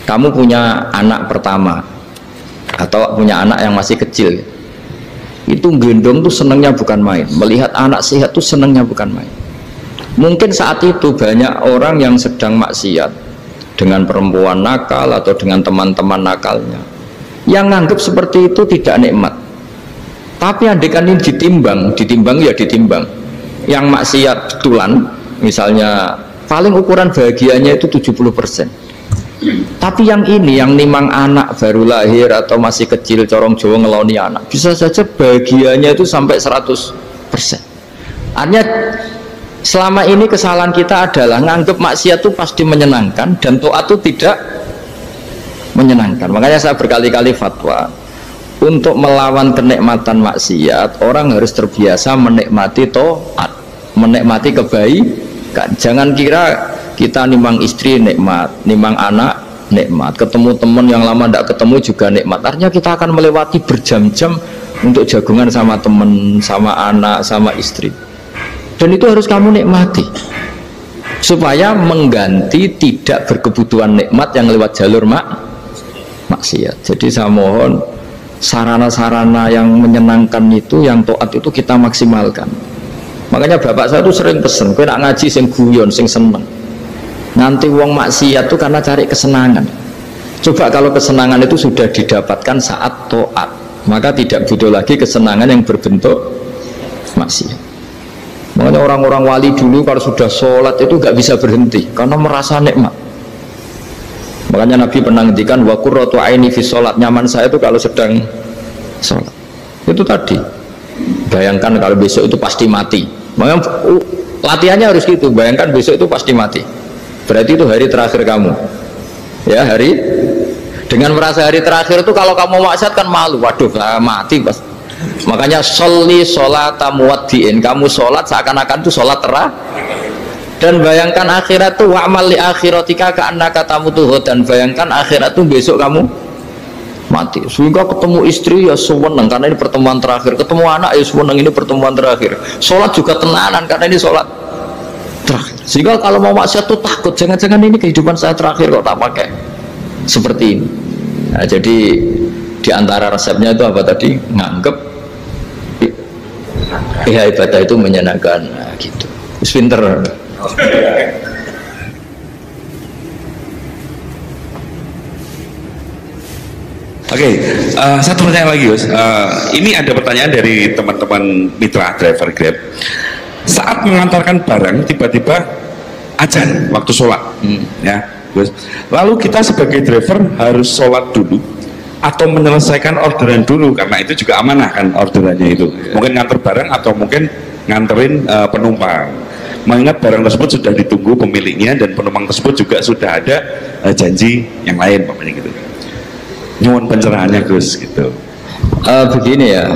Kamu punya anak pertama atau punya anak yang masih kecil, itu gendong tuh senengnya bukan main, melihat anak sehat tuh senengnya bukan main. Mungkin saat itu banyak orang yang sedang maksiat dengan perempuan nakal atau dengan teman-teman nakalnya, yang nganggap seperti itu tidak nikmat. Tapi andaikan ini ditimbang ya ditimbang, yang maksiat betulan misalnya paling ukuran bahagianya itu 70%. Tapi yang ini, yang nimang anak baru lahir atau masih kecil, corong Jawa ngeloni anak, bisa saja bahagianya itu sampai 100%. Artinya Selama ini kesalahan kita adalah nganggep maksiat itu pasti menyenangkan dan taat itu tidak menyenangkan. Makanya saya berkali-kali fatwa, untuk melawan kenikmatan maksiat orang harus terbiasa menikmati taat, menikmati kebaikan. Jangan kira kita nimang istri nikmat, nimang anak nikmat, ketemu teman yang lama tidak ketemu juga nikmat. Artinya kita akan melewati berjam-jam untuk jagungan sama teman, sama anak, sama istri. Dan itu harus kamu nikmati supaya mengganti tidak berkebutuhan nikmat yang lewat jalur maksiat. Jadi saya mohon sarana-sarana yang menyenangkan itu, yang taat itu kita maksimalkan. Makanya bapak saya tuh sering pesen, kowe nak ngaji sing guyon, sing seneng. Nanti wong maksiat tuh karena cari kesenangan. Coba kalau kesenangan itu sudah didapatkan saat taat, maka tidak butuh lagi kesenangan yang berbentuk maksiat. Makanya orang-orang wali dulu kalau sudah sholat itu gak bisa berhenti karena merasa nikmat. Makanya Nabi pernah ngendikan wa qurratu aini fi sholat, nyaman saya itu kalau sedang sholat. Itu tadi, bayangkan kalau besok itu pasti mati. Makanya latihannya harus gitu, bayangkan besok itu pasti mati. Berarti itu hari terakhir kamu. Ya, hari dengan merasa hari terakhir itu kalau kamu maksiat kan malu, waduh mati pas. Makanya sholli sholata muwaddi'in, kamu sholat seakan-akan itu sholat terakhir. Dan bayangkan akhirat tuh wa'mal li akhiratika ka'annaka tamutuhu, dan bayangkan akhirat tuh besok kamu mati. Sehingga ketemu istri ya seneng karena ini pertemuan terakhir, ketemu anak ya seneng ini pertemuan terakhir, sholat juga tenanan karena ini sholat terakhir. Sehingga kalau mau maksiat tuh takut, jangan-jangan ini kehidupan saya terakhir kok tak pakai seperti ini. Nah, jadi di antara resepnya itu apa tadi? Nganggep ibadah itu menyenangkan, nah, gitu. Terus pinter. Oke, satu pertanyaan lagi, Gus. Ini ada pertanyaan dari teman-teman mitra driver Grab. Saat mengantarkan barang, tiba-tiba azan waktu sholat, ya, Gus. Lalu kita sebagai driver harus sholat dulu atau menyelesaikan orderan dulu, karena itu juga amanah kan orderannya itu. Mungkin nganter barang atau mungkin nganterin penumpang. Mengingat barang tersebut sudah ditunggu pemiliknya dan penumpang tersebut juga sudah ada janji yang lain, pokoknya gitu. Nyuwun pencerahannya, Gus, gitu. Begini ya,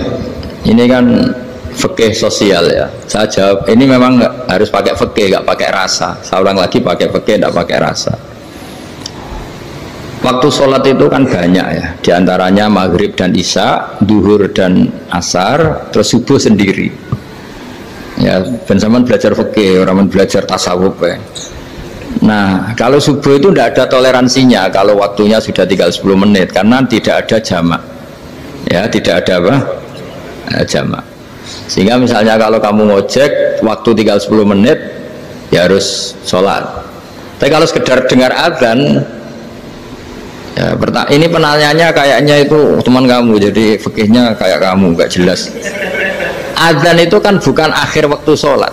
ini kan fikih sosial ya. Saya jawab, ini memang harus pakai fikih, nggak pakai rasa. Saya ulang lagi, pakai fikih, nggak pakai rasa. Waktu sholat itu kan banyak ya, diantaranya maghrib dan isya, duhur dan asar, terus subuh sendiri. Ya, ben zaman belajar fikih, orang belajar tasawuf ya. Nah, kalau subuh itu tidak ada toleransinya kalau waktunya sudah tinggal 10 menit karena tidak ada jamak. Ya, tidak ada apa? Jamak. Sehingga misalnya kalau kamu ngojek waktu tinggal 10 menit ya harus sholat. Tapi kalau sekedar dengar azan ya, ini penanyanya kayaknya itu teman kamu, jadi fikihnya kayak kamu, nggak jelas. Azan itu kan bukan akhir waktu sholat.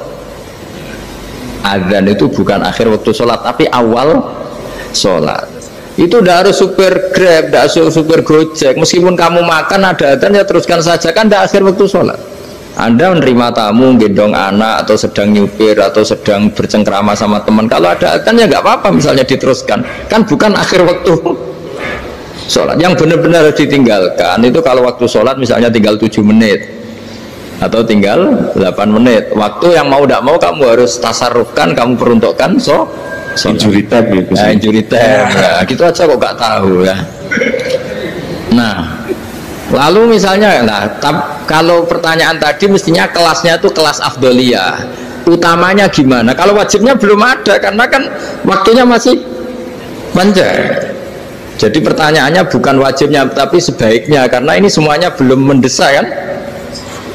Azan itu bukan akhir waktu sholat, tapi awal sholat. Itu tidak harus supir Grab, tidak harus supir Gojek. Meskipun kamu makan ada azan ya teruskan saja, kan tidak akhir waktu sholat. Anda menerima tamu, gendong anak, atau sedang nyupir, atau sedang bercengkrama sama teman. Kalau ada azan ya nggak apa-apa, misalnya diteruskan. Kan bukan akhir waktu sholat. Yang benar-benar ditinggalkan itu kalau waktu sholat misalnya tinggal 7 menit atau tinggal 8 menit. Waktu yang mau tidak mau kamu harus tasarrufkan, kamu peruntukkan injury time ya, nah, injury time. Nah, gitu aja kok nggak tahu ya. Nah, lalu misalnya, kalau pertanyaan tadi mestinya kelasnya itu kelas afdoliyah. Utamanya gimana? Kalau wajibnya belum ada karena kan waktunya masih panjang. Jadi pertanyaannya bukan wajibnya tapi sebaiknya, karena ini semuanya belum mendesak kan.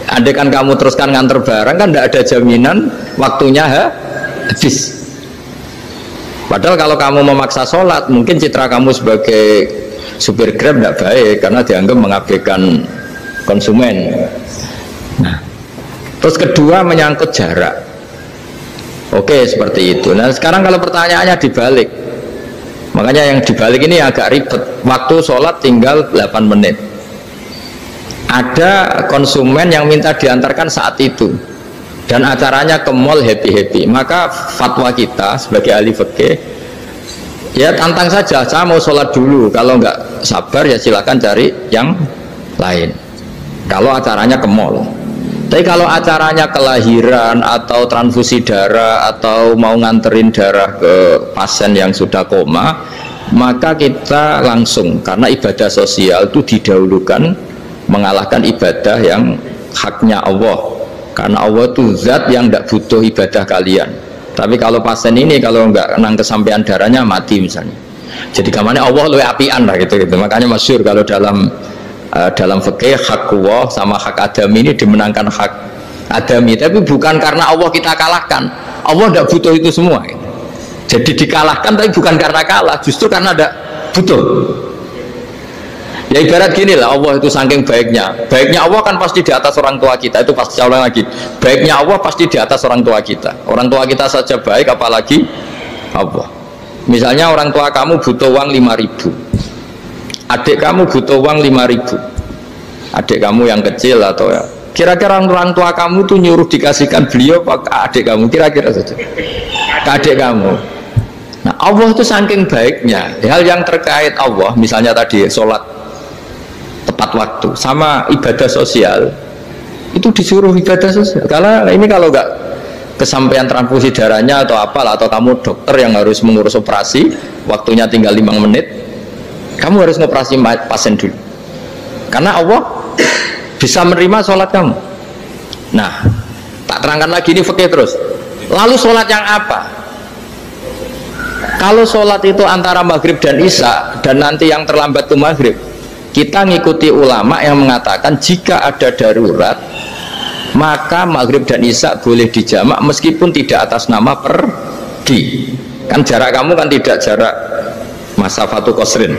Andai kan kamu teruskan nganter barang kan tidak ada jaminan waktunya habis. Padahal kalau kamu memaksa sholat, mungkin citra kamu sebagai supir Grab tidak baik karena dianggap mengabaikan konsumen. Nah, terus kedua menyangkut jarak. Oke, seperti itu. Nah, sekarang kalau pertanyaannya dibalik, makanya yang dibalik ini agak ribet. Waktu sholat tinggal 8 menit. Ada konsumen yang minta diantarkan saat itu dan acaranya ke mall happy-happy, maka fatwa kita sebagai ahli fikih, ya tantang saja, saya mau sholat dulu, kalau nggak sabar ya silakan cari yang lain kalau acaranya ke mall. Tapi kalau acaranya kelahiran atau transfusi darah atau mau nganterin darah ke pasien yang sudah koma, maka kita langsung, karena ibadah sosial itu didahulukan mengalahkan ibadah yang haknya Allah, karena Allah itu zat yang tidak butuh ibadah kalian. Tapi kalau pasien ini kalau nggak nang kesampaian darahnya mati misalnya, jadi kamarnya Allah lebih apian lah gitu. Makanya masyhur kalau dalam fikih hak Allah sama hak adami ini dimenangkan hak adami, tapi bukan karena Allah kita kalahkan. Allah tidak butuh itu semua gitu. Jadi dikalahkan tapi bukan karena kalah, justru karena tidak butuh. Ya ibarat gini lah, Allah itu saking baiknya Allah kan pasti di atas orang tua kita, itu pasti ulang lagi, baiknya Allah pasti di atas orang tua kita saja baik, apalagi Allah. Misalnya orang tua kamu butuh uang 5.000, adik kamu butuh uang 5.000, adik kamu yang kecil atau ya, kira-kira orang tua kamu tuh nyuruh dikasihkan beliau ke adik kamu, kira-kira saja ke adik kamu. Nah Allah itu saking baiknya, hal yang terkait Allah, misalnya tadi sholat tepat waktu sama ibadah sosial, itu disuruh ibadah sosial. Karena ini kalau nggak kesampaian transfusi darahnya atau apalah, atau kamu dokter yang harus mengurus operasi, waktunya tinggal 5 menit, kamu harus ngoperasi pasien dulu, karena Allah bisa menerima sholat kamu. Nah, tak terangkan lagi ini fikih terus. Lalu sholat yang apa? Kalau sholat itu antara maghrib dan isya, dan nanti yang terlambat itu maghrib, kita ngikuti ulama yang mengatakan jika ada darurat, maka maghrib dan isya boleh dijamak meskipun tidak atas nama pergi. Kan jarak kamu kan tidak jarak masafatu qasrin.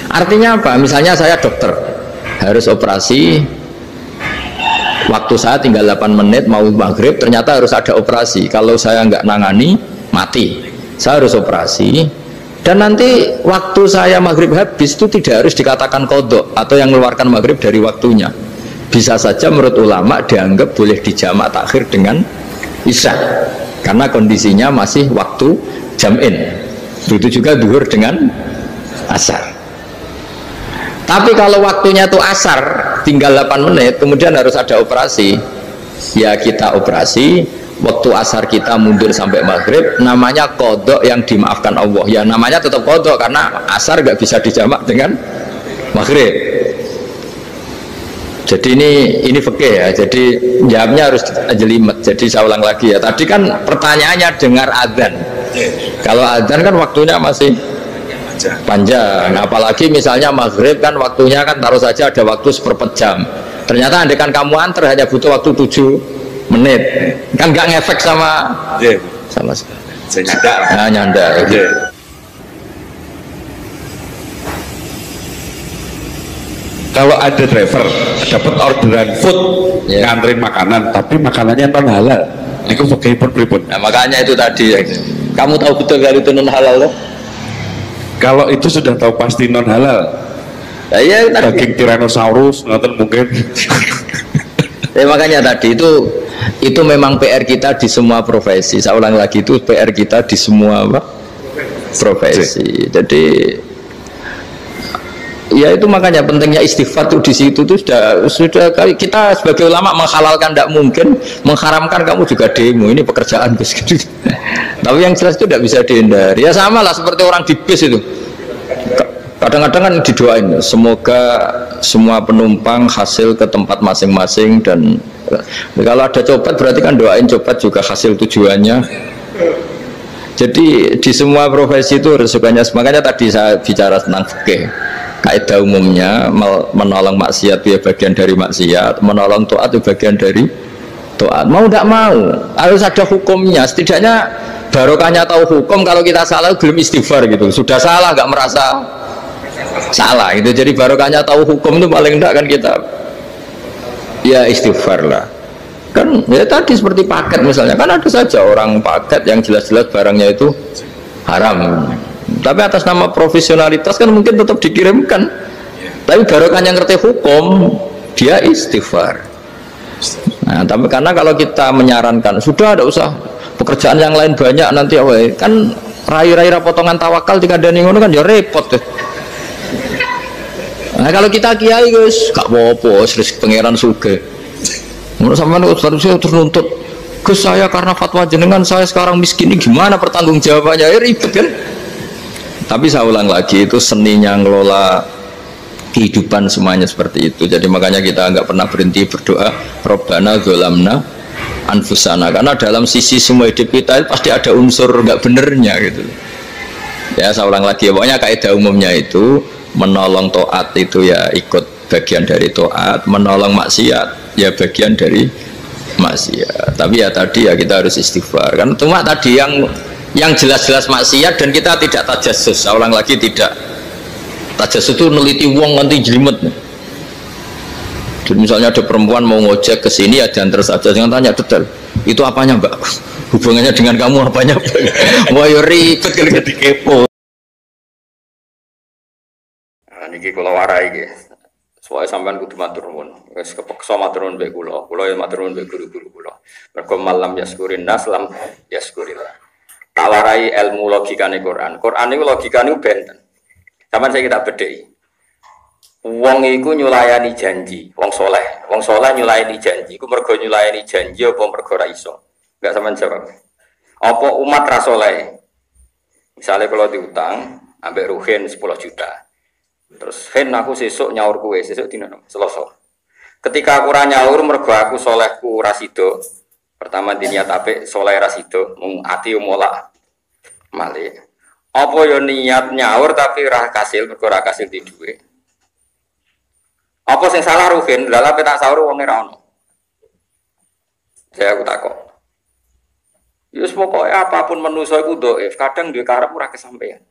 Artinya apa? Misalnya saya dokter, harus operasi, waktu saya tinggal 8 menit mau maghrib, ternyata harus ada operasi. Kalau saya nggak nangani, mati. Saya harus operasi, dan nanti waktu saya maghrib habis itu tidak harus dikatakan qadha atau yang mengeluarkan maghrib dari waktunya. Bisa saja menurut ulama dianggap boleh dijamak takhir dengan isya, karena kondisinya masih waktu jam'in. Itu juga duhur dengan asar. Tapi kalau waktunya itu asar, tinggal 8 menit, kemudian harus ada operasi, ya kita operasi, waktu asar kita mundur sampai maghrib, namanya qadha yang dimaafkan Allah. Ya namanya tetap qadha, karena asar nggak bisa dijamak dengan maghrib. Jadi ini fikih ya, jadi jawabnya harus jelimet. Jadi saya ulang lagi ya, tadi kan pertanyaannya dengar adzan. Kalau adzan kan waktunya masih panjang, apalagi misalnya maghrib kan waktunya kan taruh saja ada waktu seperempat jam, ternyata andekan kamu antar hanya butuh waktu 7 menit, kan nggak ngefek sama nyanda. Kalau ada driver dapat orderan food, nganterin makanan, tapi makanannya non halal, itu pakai pripun. Nah makanya itu tadi, kamu tahu betul kalau itu non halal loh. Kalau itu sudah tahu pasti non halal. Nah, ya, daging Tyrannosaurus nonton mungkin. Ya, makanya tadi itu memang PR kita di semua profesi. Saya ulang lagi, itu PR kita di semua profesi. Jadi ya itu makanya pentingnya istighfar tuh di situ tuh sudah kita sebagai ulama menghalalkan tidak mungkin, mengharamkan kamu juga demo, ini pekerjaan Gus. Tapi yang jelas itu tidak bisa dihindari. Ya sama lah seperti orang di bis itu. Kadang-kadang kan didoain, semoga semua penumpang hasil ke tempat masing-masing, dan kalau ada cobat berarti kan doain cobat juga hasil tujuannya. Jadi di semua profesi itu resikonya. Makanya tadi saya bicara tentang fikih. Kaidah umumnya menolong maksiat itu ya bagian dari maksiat, menolong taat itu bagian dari taat. Mau tidak mau harus ada hukumnya. Setidaknya barokahnya tahu hukum. Kalau kita salah belum istighfar gitu, sudah salah nggak merasa salah gitu. Jadi barokahnya tahu hukum itu paling tidak kan kita ya istighfar lah. Kan ya tadi seperti paket misalnya, kan ada saja orang paket yang jelas-jelas barangnya itu haram, tapi atas nama profesionalitas kan mungkin tetap dikirimkan. Tapi barokah yang ngerti hukum dia istighfar. Nah, tapi karena kalau kita menyarankan sudah ada usah pekerjaan yang lain banyak nanti kan rai-rai potongan tawakal dikandani ngono kan ya repot deh. Nah kalau kita kiai guys gak apa-apa terus pangeran sugih. Menurut sampean harusnya terus nuntut Gus saya karena fatwa jenengan saya sekarang miskin ini gimana pertanggungjawabannya ya ribet kan. Tapi saya ulang lagi itu seninya ngelola kehidupan semuanya seperti itu. Jadi makanya kita nggak pernah berhenti berdoa Robbana dzolamna anfusana, karena dalam sisi semua hidup kita pasti ada unsur nggak benernya gitu. Ya saya ulang lagi, pokoknya kaidah umumnya itu menolong taat itu ya ikut bagian dari taat, menolong maksiat ya bagian dari maksiat. Tapi ya tadi ya kita harus istighfar kan, cuma tadi yang jelas-jelas maksiat dan kita tidak tajassus. Saya ulang lagi, tidak tajassus itu neliti wong nanti jelimet. Jadi misalnya ada perempuan mau ngojek ke sini ya jangan terus aja, jangan tanya detail itu apanya mbak, hubungannya dengan kamu apanya. Wah ya ribet kalau jadi kepo. Nah, niki kula warai nggih. Soale sampean kudu matur nuwun. Wis kepeksa matur nuwun mbek kula. Kula ya matur nuwun mbek guru-guru kula. Mergo malam yaskurin nas lam yaskurillah. Tak warai ilmu logikane Quran. Quran niku logikane benten. Sampeyan saya kita bedheki. Wong iku nyulayani janji, wong soleh nyulayani janji. Iku mergo nyulayani janji apa mergo ra iso? Enggak sampean jawab. Apa umat ra soleh? Misalnya kalau diutang ambek Ruhin 10 juta. Terus Hen aku sesuk nyaur kowe, sesuk dina Selasa. Ketika aku ora nyaur mergo aku solehku ra sido. Pertama diniat apik, soleh ra sido, mung ati molak malik. Apa yo niat nyaur tapi ra kasil, mergo ra kasil di dhuwit. Apa sing salah Ruhin? Lha petak sahur wong ora ono. Saya aku takok. Yus pokoknya apapun manusia iku dhaif, kadang duwe karep ora kesampaian.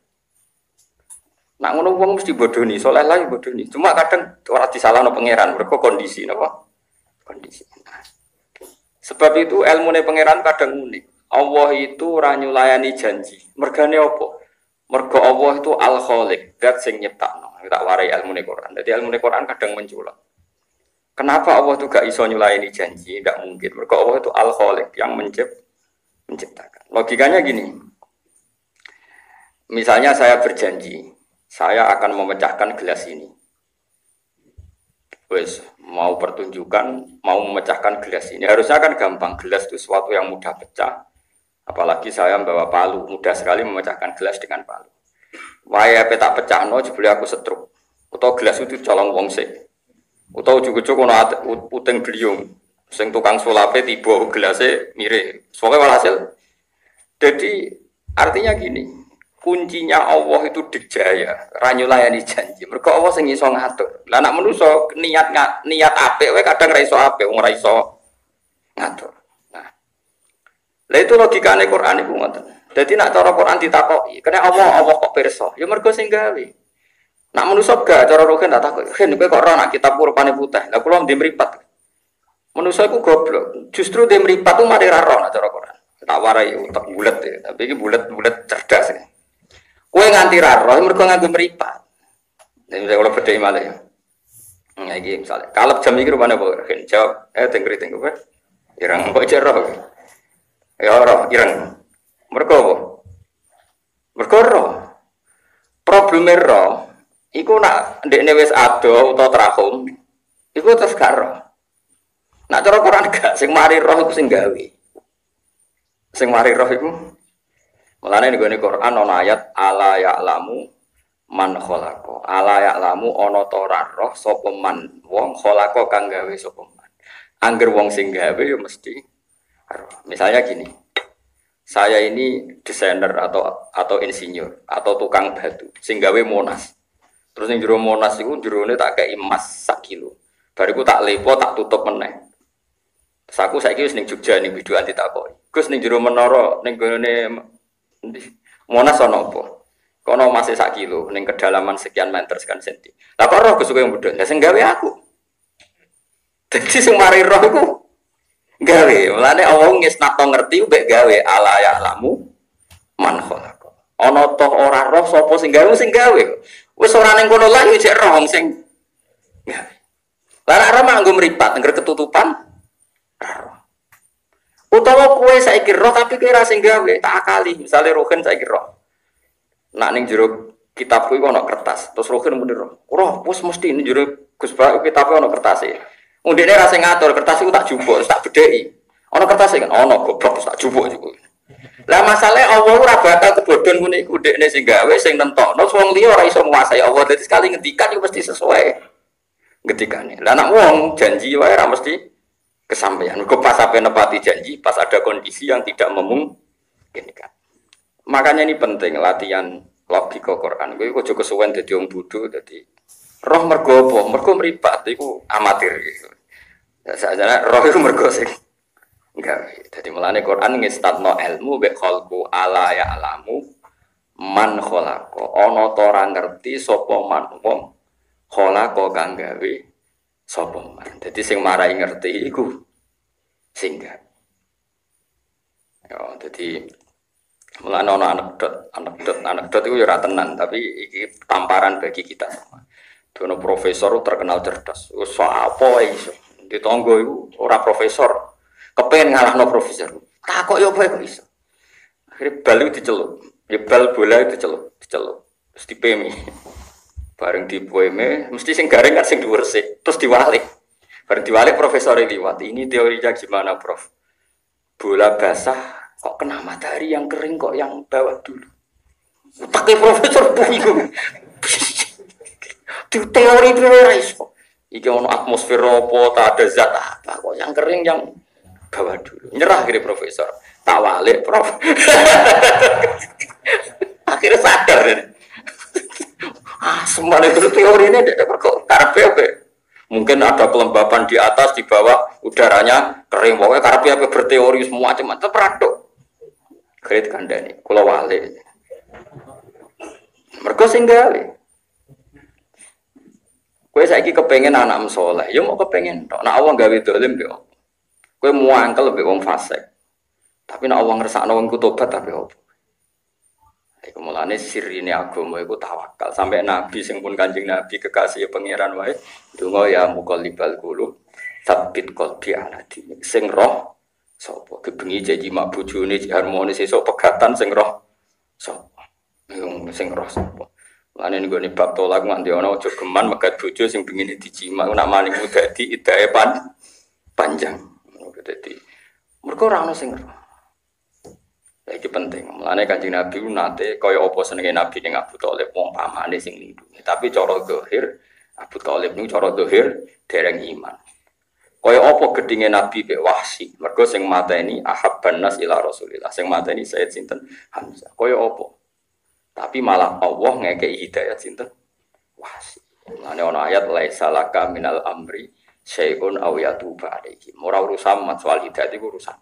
Nak ngono wong mesti bodoni, soleh lagi bodoni. Cuma kadang ora disalahno pangeran, mergo kondisi napa? Kondisi. Nah, sebab itu ilmune pangeran kadang unik. Allah itu ora nyulayani janji. Mergane apa? Mergo Allah itu Al-Khaliq, zat sing nyiptakno. Tak warai ilmune Quran. Jadi ilmune Quran kadang menculak. Kenapa Allah itu gak iso nyulayani janji? Tidak mungkin. Mergo Allah itu Al-Khaliq yang menciptakan. Logikanya gini. Misalnya saya berjanji, saya akan memecahkan gelas ini. Wes, mau pertunjukan, mau memecahkan gelas ini. Harusnya kan gampang, gelas itu sesuatu yang mudah pecah. Apalagi saya membawa palu, mudah sekali memecahkan gelas dengan palu. Waya petak pecahno jebule aku setruk. Utawa gelas itu colong wong sik. Utawa ujug-ujug ono uteng bliung. Sing tukang sulape tiba gelasé mirip. Soale walhasil. Jadi artinya gini. Kuncinya Allah itu dijaya, ra nyulayani janji. Mergo Allah sing iso ngatur. Lah nek manusa niat apik wae kadang ra iso apik, wong ra iso ngatur. Nah. Lah itu logikane Quran iku ngoten. Dadi nek cara Quran ditakoki, kene Allah kok pirsa? Ya mergo sing gawe. Nek manusa gak cara rohen tak takoki, "Hen kowe kok ora nak kitab rupane putih?" Lah kula ndek mripat. Manusa iku goblok. Justru ndek mripat ku mari ra ro nek cara Quran. Tak warai utek bulet ya, tapi iki bulet cerdas ya. Kowe nganti ra roh mergo nganggo mripat. Nek kula bedheki malih ya. Nah iki misale, kalep jam iki rupane apa? Hen jawab, tengkri kowe. Ireng kok jero. Ya ora, ireng. Mergo apa? Mergo roh. Probleme roh iku nak ndekne wis ado utawa trahum, iku terus gak roh. Nak cara Quran gak, sing mari roh iku sing gawe. Sing mari roh iku mulane ning Quran ana ayat ala ya'lamu man khalaqa. Ala ya'lamu ana ta ora roh sapa man wong khalaqa kang gawe sapa man. Angger wong sing gawe ya mesti roh. Misalnya gini. Saya ini desainer atau insinyur atau tukang batu sing gawe Monas. Terus ning jero Monas iku jerone tak kei emas 1 kilo. Bariku tak lepo tak tutup meneh. Terus aku saiki wis ning Jogja ning biduan ditakoki. Gus ning jero menara ning gone Monas ana apa? Kono emas 1 kilo ning kedalaman sekian meter sekian senti. Lah kok roh Gus kowe mudhun. Lah sing gawe aku. Dadi sing mari roh iku gawe, mulane Allah ngesnato ngerti mbek gawe ala ya'lamu man khalaqa. Ana toh ora roh sapa sing gawe sing gawe. Wis ora ning kono lah yo jek roh sing gawe. Lah nek ora manggo mripat ngger ketutupan Utawa kowe saiki roh tapi kowe ra sing gawe, tak akali. Misale rohen saiki roh. Nak ning jero kitab kuwi ana kertas, terus rohen muni roh. Roh wis mesti ning jero Gus Ba kitab ana kertase. Undine ra sing ngatur, kertas iku tak jupuk, tak bedheki. Ana kertas kan ana goblok tak jupuk iku. Lah masalahe Allah ora bakal kebodhon ngene iku dekne sing gawe sing nentokno wong liya ora iso nguasai Allah. Dadi sekali ngendikan iku mesti sesuai ngendikane. Lah nek wong janji wae ora mesti kesampaian. Mergo pas sampai nepati janji, pas ada kondisi yang tidak memungkinkan. Makanya ini penting latihan logika Quran. Kowe aja kesuwen dadi wong bodho dadi roh mergo apa? Mergo mripat iku amatir gitu. Sajane roh iku mergo sing enggak. Jadi mulane Quran ngestatno ilmu mek khalqu ala ya alamu man khalaqa. Ana ta ora ngerti sapa man wong khalaqa kang gawe sapa man. Dadi sing marai ngerti iku sing gak. Ya dadi mulane ana anekdot iku ya ora tenan tapi iki tamparan bagi kita semua. Dono profesor terkenal cerdas. Wis apa iso. Ditonggo iku ora profesor. Kepen ngalahno profesor. Takok yo apa kok iso. Akhire bal iku diceluk. Ya bal bola itu diceluk. Terus dipemi. Bareng dipeme mesti sing garing kan sing dhuwur sik. Terus diwalik. Bareng diwalik profesor liwat. Ini teorinya gimana, Prof? Bola basah kok kena matahari yang kering kok yang bawah dulu. Pakai profesor bingung. Teori itu ora iso. Iki ono atmosfer apa, tak ada zat apa kok yang kering yang bawah dulu. Nyerah kira profesor. Tak walik, Prof. Akhirnya sadar. Semua itu teori ini kok karepe apa? Mungkin ada kelembapan di atas, di bawah udaranya kering. Pokoknya karepe apa berteori semua macam-macam peraduk. Kredit kandani, kula walik. Mergo sing gawe. Kowe saiki kepengin anak saleh, ya mau kepengin tok. Nek Allah gawe dolim yo. Kowe muangkel mbek wong fasik. Tapi nek Allah ngersakno wong tobat tapi opo? Iku mulane sirine agama iku tawakal. Sampai nabi sing pun Kanjeng Nabi kekasih pangeran wae, donga ya muqallibal qulub, tsabbit qalbi ala dinik. Sing roh sapa? Kebengi janji mak bojone harmonis esuk pegatan sing roh sapa? Sing roh sapa? Lan ning gone bab tolak nganti ana aja geman megat bojo sing pengine dicimak nak maning dadi idae panjang. Dadi mergo ora ana sing roh. Iki penting. Mulane Kanjeng Nabi ku nate kaya apa senenge Nabi ning Abu Thalib wong pamane sing lindungi. Tapi cara zahir Abu Thalib niku cara zahir dereng iman. Kaya apa gedinge Nabi mek Wahsy. Mergo sing mateni ahabban nas ila Rasulillah. Sing mateni Sayyid sinten Hamzah. Kaya apa? Tapi malah Allah ngekei hidayat sinten Wahsy. Mulane ana ayat laisa laka minal amri syai'un aw yatuba alaihi. Ora urusan soal hidayat iku urusan.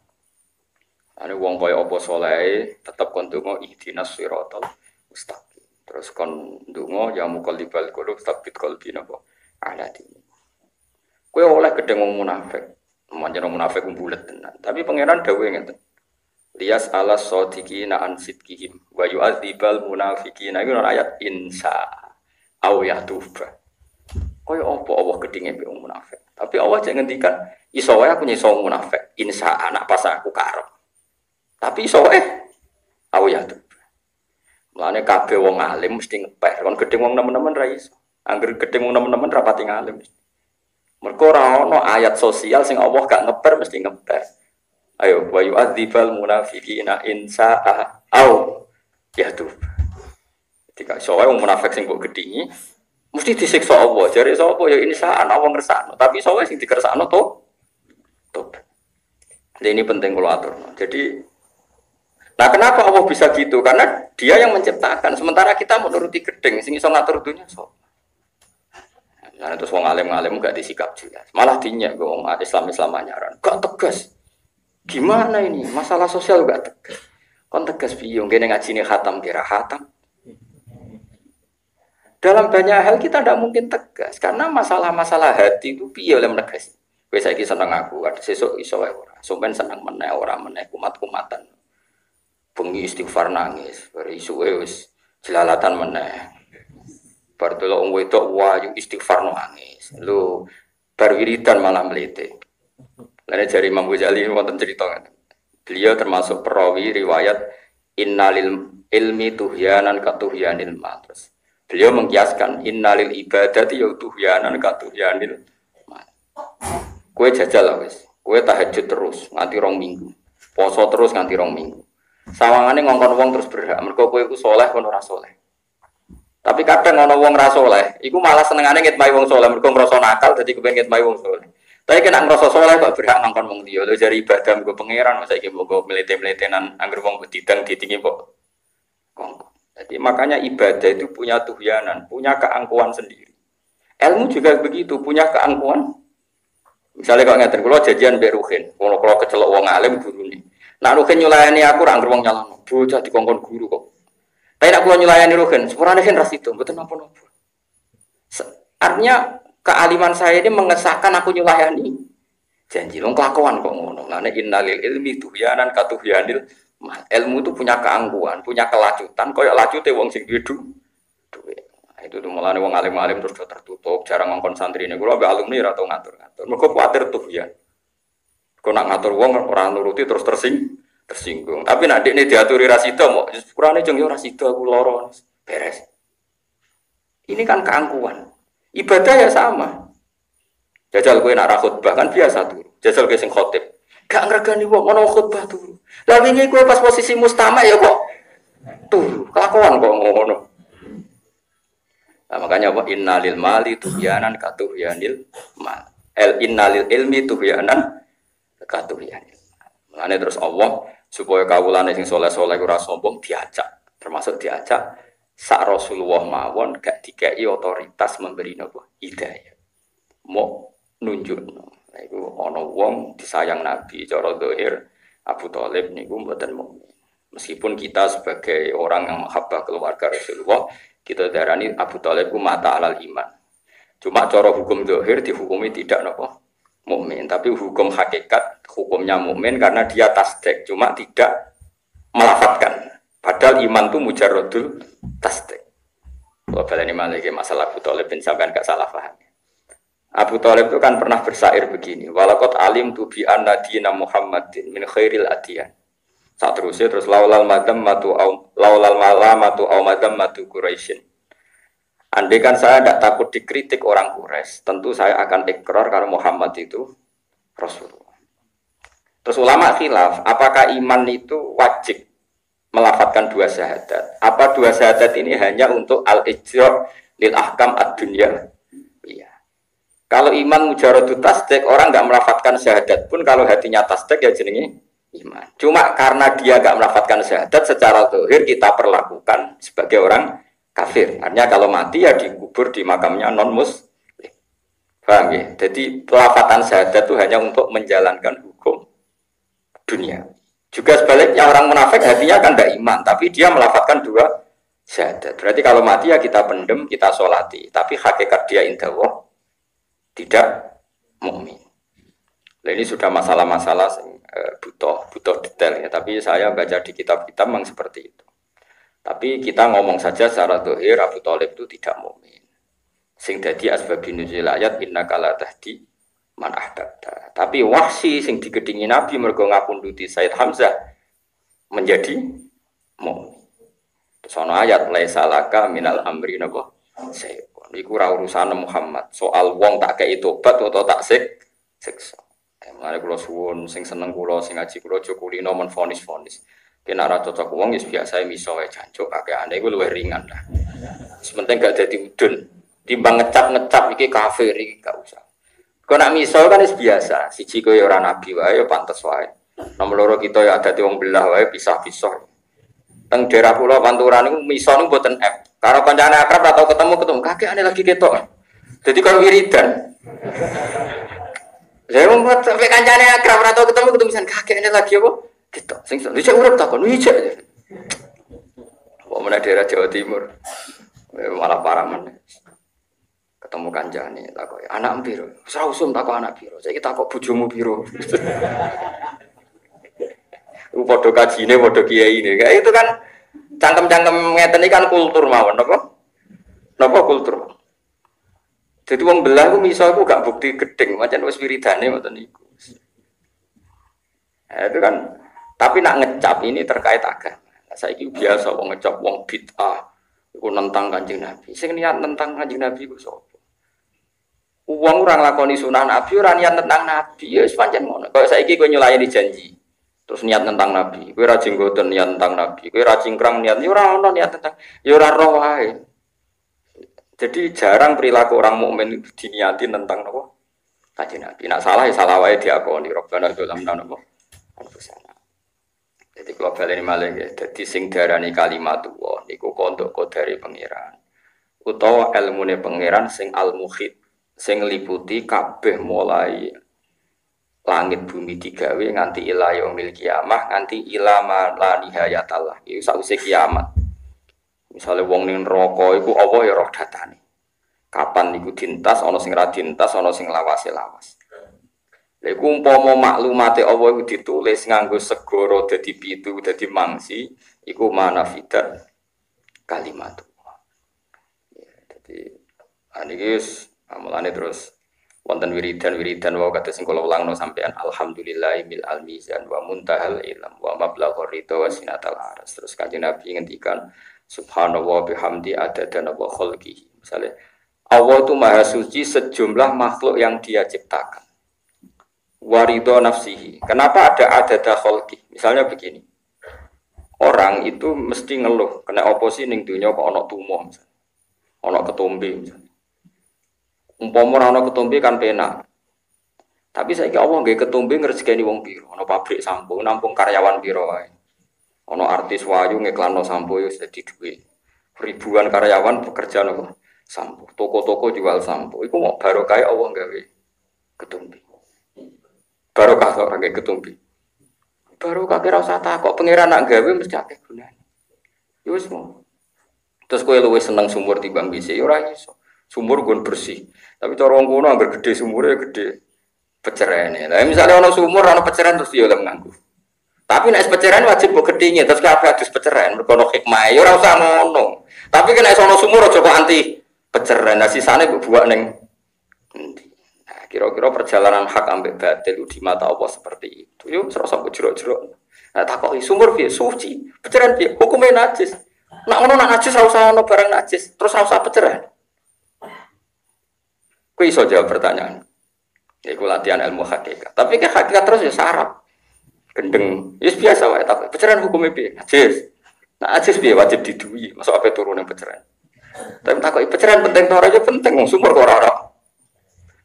Ane wong kaya apa saleh tetep kon donga ihdinas siratal mustaqim. Terus kon donga ya muqallibal qulub tsabbit qalbi napa ala dini. Kowe oleh gedeng wong munafik. Manjen munafik bulet tenan. Tapi pangeran dawuhe ngeten. Liyas alas sadiqina an sidqihim wa yu'adzibal munafiqina. Iku ayat insya aw yatuba. Kaya apa Allah gedenge mbek wong munafik. Tapi Allah jek ngendikan iso wae aku nyiso munafik. Insya anak pas aku karep. Tapi iso wae aw yatuba. Mulane kabeh wong alim mesti ngepeh. Kon gedeng wong nemen-nemen ra iso. Angger gedeng wong nemen-nemen ra pati ngalim. Mergo ora ana ayat sosial sing Allah gak ngeper mesti ngeper. Ayo wa yu'adzibal munafiqina in sa'a au yatub. Ketika soal wong munafik sing mbok gedhingi mesti disiksa Allah. Jare sapa ya insaan Allah ngersakno, tapi soal sing dikersakno to. Ini penting kula aturno. Jadi nah kenapa Allah bisa gitu? Karena Dia yang menciptakan. Sementara kita menuruti gedeng sing iso ngatur dunya sapa? Nah, terus wong alim-alim gak disikap jelas. Malah dinyak wong Islam anyaran. Gak tegas. Gimana ini? Masalah sosial gak tegas. Kon tegas piye ngene ngajine khatam kira khatam. Dalam banyak hal kita tidak mungkin tegas karena masalah-masalah hati itu piye oleh menegas. Kowe saiki seneng aku, ada sesuk iso wae ora. Sampeyan seneng meneh ora meneh kumat-kumatan. Bengi istighfar nangis, bar isuke wis jelalatan meneh. Bar delok wong wedok wayu istighfar nangis. Lho, bar wiridan malah mlete. Lainnya dari Imam Ghazali wonten cerita kan. Beliau termasuk perawi riwayat innalil ilmi tuhyanan katuhyanil ma. Terus beliau mengkiaskan innalil ibadati ya tuhyanan katuhyanil ma. Kue jajal lah wis. Kue tahajud terus nganti 2 minggu. Poso terus nganti 2 minggu. Sawangane ngongkon wong terus berhak. Mergo kowe iku saleh kono ora saleh. Tapi kadang ana wong ra saleh, iku malah senengane ngitmai wong saleh mergo ngrasa nakal dadi kepengin ngitmai wong saleh. Tapi kena ngrasa saleh kok berhak ngongkon wong liya. Lho jare ibadah mergo pangeran masa iki mbok melete-meletenan anggere wong didang ditingi kok. Kongkon. Jadi makanya ibadah itu punya tuhyanan, punya keangkuhan sendiri. Ilmu juga begitu, punya keangkuhan. Misalnya kalau ngeten kula jajian mbek Ruhin, kula kecelok wong alim gurune. Nak Ruhin nyulayani aku ra anggere wong nyalano, bocah dikongkon guru kok. Tapi nak kula nyulayani Ruhin, sepurane kan ras itu, mboten napa-napa. Artinya kealiman saya ini mengesahkan aku nyulayani. Janji long kelakuan kok ngono. Nah, innalil ilmi tuhyanan katuhyanil mal. Ilmu itu punya keangkuhan, punya kelacutan, koyo lacute wong sing duwe duwe. Nah, itu tuh mulane wong alim-alim terus tertutup, jarang ngongkon santrine. Kula ambek alumni ora tau ngatur-ngatur. Mergo kuwatir tuhyan. Kok nak ngatur wong ora nuruti terus tersinggung. Tapi nek dekne diaturi ra sida mok sepurane jeng yo ra sida aku lara beres. Ini kan keangkuhan. Ibadah ya sama. Jajal kowe nak ra khutbah kan biasa tuh. Jajal kowe sing khotib. Gak ngregani wong ana khutbah tuh. Lah wingi kowe pas posisi mustama ya kok tuh kelakuan kok ngono. Nah, makanya apa innalil mali tuhyanan katuhyanil mal. Innalil ilmi tuhyanan katuhyanil. Mulane terus Allah supaya kawulane sing saleh-saleh ora sombong diajak, termasuk diajak sak Rasulullah mawon gak dikai otoritas memberi napa hidayah. Mau nunjukno. Nah, iku ana wong disayang Nabi cara zahir Abu Thalib niku mboten mukmin. Meskipun kita sebagai orang yang mahabbah keluarga Rasulullah, kita darani Abu Thalib ku mata alal iman. Cuma cara hukum zahir dihukumi tidak napa mukmin, tapi hukum hakikat hukumnya mukmin karena dia tasdik, cuma tidak melafatkan. Padahal iman itu mujarradul tasdik. Kalau baleni malih masalah Abu Thalib bin sampean gak salah paham. Abu Thalib itu kan pernah bersyair begini, walaqad alim tu bi anna dina Muhammadin min khairil adiyan. Saat terusnya terus laulal madammatu au laulal malamatu au madammatu Quraisyin. Andai kan saya tidak takut dikritik orang Quraisy, tentu saya akan ikrar karena Muhammad itu Rasulullah. Terus ulama khilaf, apakah iman itu wajib melafatkan 2 syahadat? Apa 2 syahadat ini hanya untuk al-ijra' lil ahkam ad-dunya? Iya. Kalau iman mujarradut tasdik, orang nggak melafatkan syahadat pun kalau hatinya tasdik ya jenenge iman. Cuma karena dia nggak melafatkan syahadat secara zahir kita perlakukan sebagai orang kafir. Artinya kalau mati ya dikubur di makamnya non-muslim. Paham ya? Jadi pelafatan syahadat itu hanya untuk menjalankan hukum dunia. Juga sebaliknya orang munafik hatinya kan tidak iman, tapi dia melafatkan 2 syahadat. Berarti kalau mati ya kita pendem, kita sholati. Tapi hakikat dia indah Allah tidak mukmin. Nah, ini sudah masalah-masalah butuh detail ya. Tapi saya baca di kitab-kitab memang seperti itu. Tapi kita ngomong saja secara zahir Abu Thalib itu tidak mukmin. Sing dadi asbabun nuzul ayat innaka la tahdi man ahbabta. Tapi Wahsy sing digedhingi Nabi mergo ngapunduti Sayyid Hamzah menjadi mukmin. Terus ana ayat laisa laka minal amri napa sayyi'un. Iku ora urusan Muhammad. Soal wong tak kei tobat atau tak siksa. Mare kula suwun sing seneng kula sing ngaji kula aja kulino men fonis-fonis. Kena ra cocok wong wis biasa miso wae jancuk kakeane iku luwih ringan lah. Sementing gak dadi udun. Timbang ngecap-ngecap iki kafir iki gak usah. Kok nak miso kan wis biasa, siji kowe ora nabi wae ya pantes wae. Nomor loro kita ya dadi wong belah wae pisah-pisah. Teng daerah kula Panturan niku miso niku mboten F. Karo kancane akrab atau ketemu kakeane lagi ketok. Jadi kalau wiridan. Saya membuat sampai kancane akrab atau ketemu misan kakeane lagi apa? Gitu. Sing dicek urip takon ijek. Wong meneh daerah Jawa Timur. Malah parah men. Ketemu kancane takok, "Anak piro?" Wis ora usum takok anak piro. Saiki takok bojomu piro. Ku padha kajine, padha kiyaine. Kayak itu kan cangkem-cangkem ngeten iki kan kultur mawon napa? Napa kultur? Jadi wong belah ku miso iku gak bukti gedeng, pancen wis wiridane ngoten niku. Nah, itu kan, tapi nak ngecap ini terkait agama. Nah, saya biasa wong ngecap wong bid'ah, iku nentang Kanjeng Nabi. Sing niat nentang Kanjeng Nabi ku sapa? Wong orang lakoni sunah Nabi, orang niat tentang Nabi, ya sepanjang ngono. Kalau saiki kowe nyulayani janji, terus niat tentang Nabi, kowe ra jenggoten niat tentang Nabi, kowe ra cingkrang niat, ya ora ono niat tentang, ya ora roh wae. Jadi jarang perilaku orang mukmin diniati tentang nopo Kanjeng Nabi. Nak salah ya salah wae diakoni. Robbana dzalamna nopo anfusana. Jadi kalau baleni malih ya, dadi sing darani kalimat wa niku kondok kodare pangeran. Utawa ilmune pangeran sing al-muhit sing liputi kabeh mulai langit bumi digawe nganti ila yaumil kiamah nganti ila la nihayatallah iku sakwise kiamat. Misale wong ning neraka iku apa ya roh datane. Kapan niku dintas ana sing ra dintas ana sing lawase-lawas. Lha iku umpama maklumate Allah iku ditulis nganggo segara dadi pitu dadi mangsi iku manafidat kalimat. Ya, dadi aniki mulane terus wonten wiridan wa kata sing kula ulangno sampean alhamdulillahi mil almizan wa muntahal ilm wa mablaghur ridha wa sinatal aras. Terus Kanjeng Nabi ngendikan subhanallah bihamdi adada wa khalqihi. Misale Allah itu maha suci sejumlah makhluk yang dia ciptakan. Wa ridha nafsihi. Kenapa ada adada khalqi? Misalnya begini. Orang itu mesti ngeluh kena oposisi ning donya kok ana tumoh misalnya. Ana ketombe misalnya. Umpama ana ketombe kan penak. Tapi saiki Allah nggih ketombe ngrezekeni wong pira? Ana pabrik sampo, nampung karyawan pira wae. Ana artis wayu ngiklanno sampo wis dadi dhuwit. Ribuan karyawan bekerja nopo sampo. Toko-toko jual sampo. Iku mau barokah Allah gawe ketombe. Barokah kok gawe ketombe. Barokah kira usah takok pangeran nak gawe mesti akeh gunane. Ya wis mau. Terus kowe luwih seneng sumur timbang bisa ya ora iso. Sumur gon bersih. Tapi cara wong kono anggar gede sumure gede pecerene. Lah misalnya ana sumur ana peceren terus ya oleh nganggo. Tapi nek peceren wajib mbok gedhinge terus kabeh adus peceren mergo ono hikmah. Ya ora usah ngono. Tapi nek ana sumur aja kok anti peceren. Nah sisane mbok buak ning endi. Nah kira-kira perjalanan hak ambek batil di mata Allah seperti itu. Yo serasa mbok jero-jero. Nah takoki sumur piye? Suci. Peceren piye? Hukume najis. Nak ngono nak najis ora usah ono barang najis, terus ora usah peceren. Kuwi iso jawab pertanyaan. Iku latihan ilmu hakikat. Tapi ke hakikat terus ya sarap. Gendeng. Ya biasa wae tak. Peceran hukumnya piye? Najis. Nah, najis piye wajib diduwi. Masuk ape turun yang peceran. Tapi takoki peceran penting ta ora ya penting wong sumur kok ora.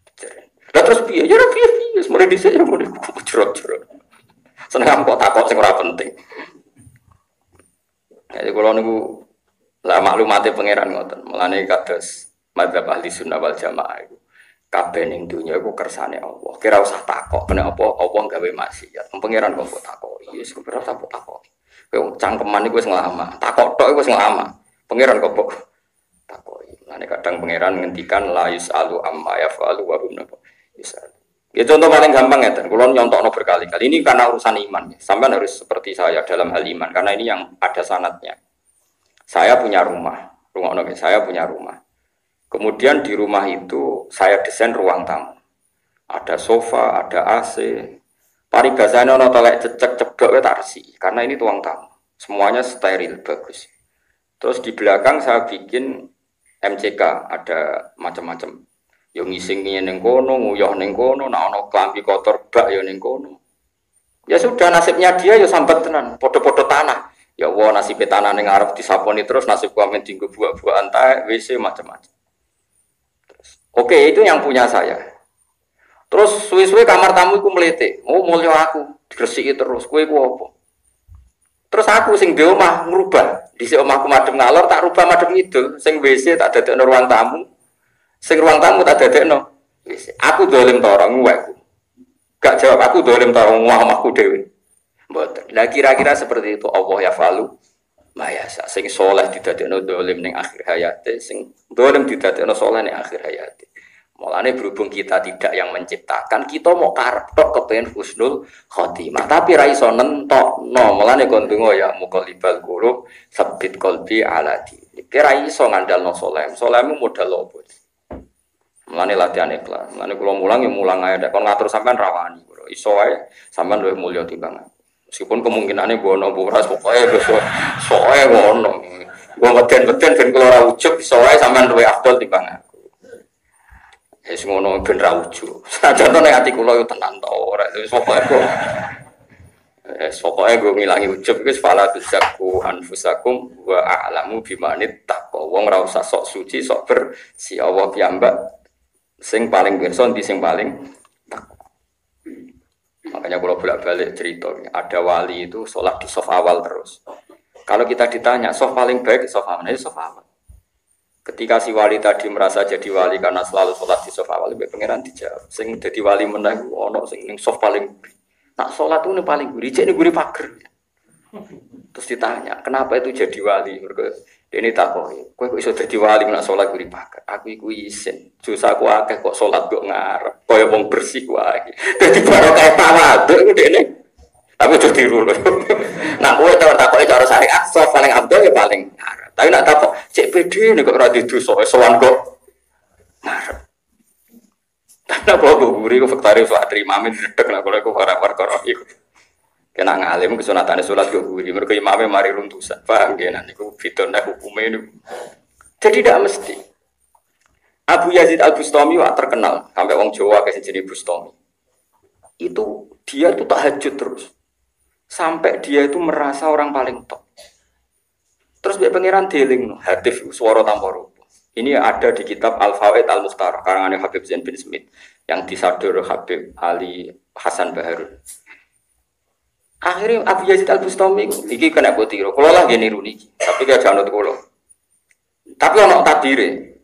Peceran. Lah terus piye? Ya ora piye-piye, mulai dhisik ya mulai jerot-jerot. Seneng kok takok sing ora penting. Jadi kalau niku lah maklumate pangeran ngoten. Mulane kados madzhab ahli sunnah wal jamaah iku kabeh ning donya iku kersane Allah. Kira usah takok kena apa Allah gawe maksiat. Pangeran kok takoki. Wis kira usah takoki. Kowe cangkeman iku wis nglama. Takok tok iku wis nglama. Pangeran kok takoki. Mulane kadang pangeran ngendikan la yusalu amma yafalu wa hum yusal. Ya contoh paling gampang ngeten. Kula nyontokno berkali-kali. Ini karena urusan iman. Sampeyan harus seperti saya dalam hal iman karena ini yang ada sanadnya. Saya punya rumah. Saya punya rumah. Kemudian di rumah itu saya desain ruang tamu. Ada sofa, ada AC. Paribasane ana telek cecek cedhok tak resi karena ini ruang tamu. Semuanya steril bagus. Terus di belakang saya bikin MCK, ada macam-macam. Yo ngisingi ning kono, nguyah ning kono, nek ana klambi kotor bak yo ning kono. Ya sudah nasibnya dia yo sambat tenan, podo-podo tanah. Ya Allah nasib tanah ning arep disaponi terus nasib kok men dinggo buak-buakan taek WC macam-macam. Oke, itu yang punya saya. Terus suwe-suwe kamar tamu iku mlete. Oh, mulya aku diresiki terus. Kowe ku apa? Terus aku sing di omah ngrubah. Dhisik omahku madhep ngalor tak rubah madhep ngidul. Sing WC tak dadekno ruang tamu. Sing ruang tamu tak dadekno WC. Aku dolim ta ora nguwekku. Gak jawab aku dolim ta omahku dhewe. Mboten. Lah kira-kira seperti itu Allah ya falu. Mayasa sing soleh didadekno dolim ning akhir hayate, sing dolim didadekno soleh ning akhir hayate. Mulane berhubung kita tidak yang menciptakan, kita mau karep tok kepengin husnul khotimah, tapi ra iso nentokno. Mulane kon donga ya muqallibal qulub, sabbit qalbi ala dinik. Ra iso ngandalno soleh. Solehmu modal opo? Mulane latihan ikhlas. Mulane kula mulang ya mulang ae nek kon ngatur sampean rawani. Iso wae sampean luwih mulya timbang aku. Meskipun kemungkinane bono buras pokoke wis soe ngono. Gua ngeden-ngeden ben kula ora ujug iso wae sampean luwih afdol timbang aku. Wis ngono ben ra ujug. Sajane nek ati kula yo tenan to ora wis pokoke pokoknya gue ngilangi ujub itu fala tuzaku anfusakum wa a'lamu bimanit taqwa wong ora usah sok suci sok bersih Allah piyambak sing paling pirsa ndi sing paling takwa. Makanya kalau bolak-balik cerita ada wali itu sholat di sof awal terus. Kalau kita ditanya sof paling baik sof mana? Sof awal. Ketika si wali tadi merasa jadi wali karena selalu sholat di sof awal, lebih pangeran dijawab sing jadi wali menang ono sing sof paling nak sholat itu yang paling gurih, ini gurih pager. Terus ditanya, kenapa itu jadi wali? Ini tak kok, kok bisa jadi wali nak sholat gurih pager? Aku iku isin, susah aku akeh kok sholat kok ngarep, kaya wong bersih wae. Jadi baru kayak tawaduk itu dene. Tapi udah tiru loh. Nah, kowe tak kok cara syariat, sholat paling abdul ya paling ngarep. Tapi nak tak kok, cek pede nih kok radhi dosa, sowan kok ngarep. Karena kalau guri ku faktari suat terimamin dedek nak kalau aku perkara itu kena ngalim kesunatan sholat guri mereka imamnya mari runtusan paham gak nanti aku fiturnya hukumnya ini jadi tidak mesti. Abu Yazid Al Bustami wah terkenal sampai wong Jawa kayak jenis Bustami itu dia tuh tahajud terus sampai dia itu merasa orang paling top. Terus dia pangeran dealing hatif suara tamporo. Ini ada di kitab Al-Fawaid Al-Mukhtar karangan Habib Zain bin Smith yang disadur Habib Ali Hasan Baharun. Akhirnya Abu Yazid Al-Bustami iki kena botiro. Kalau lah gini niru niki, tapi gak janut kula. Tapi ana tabire.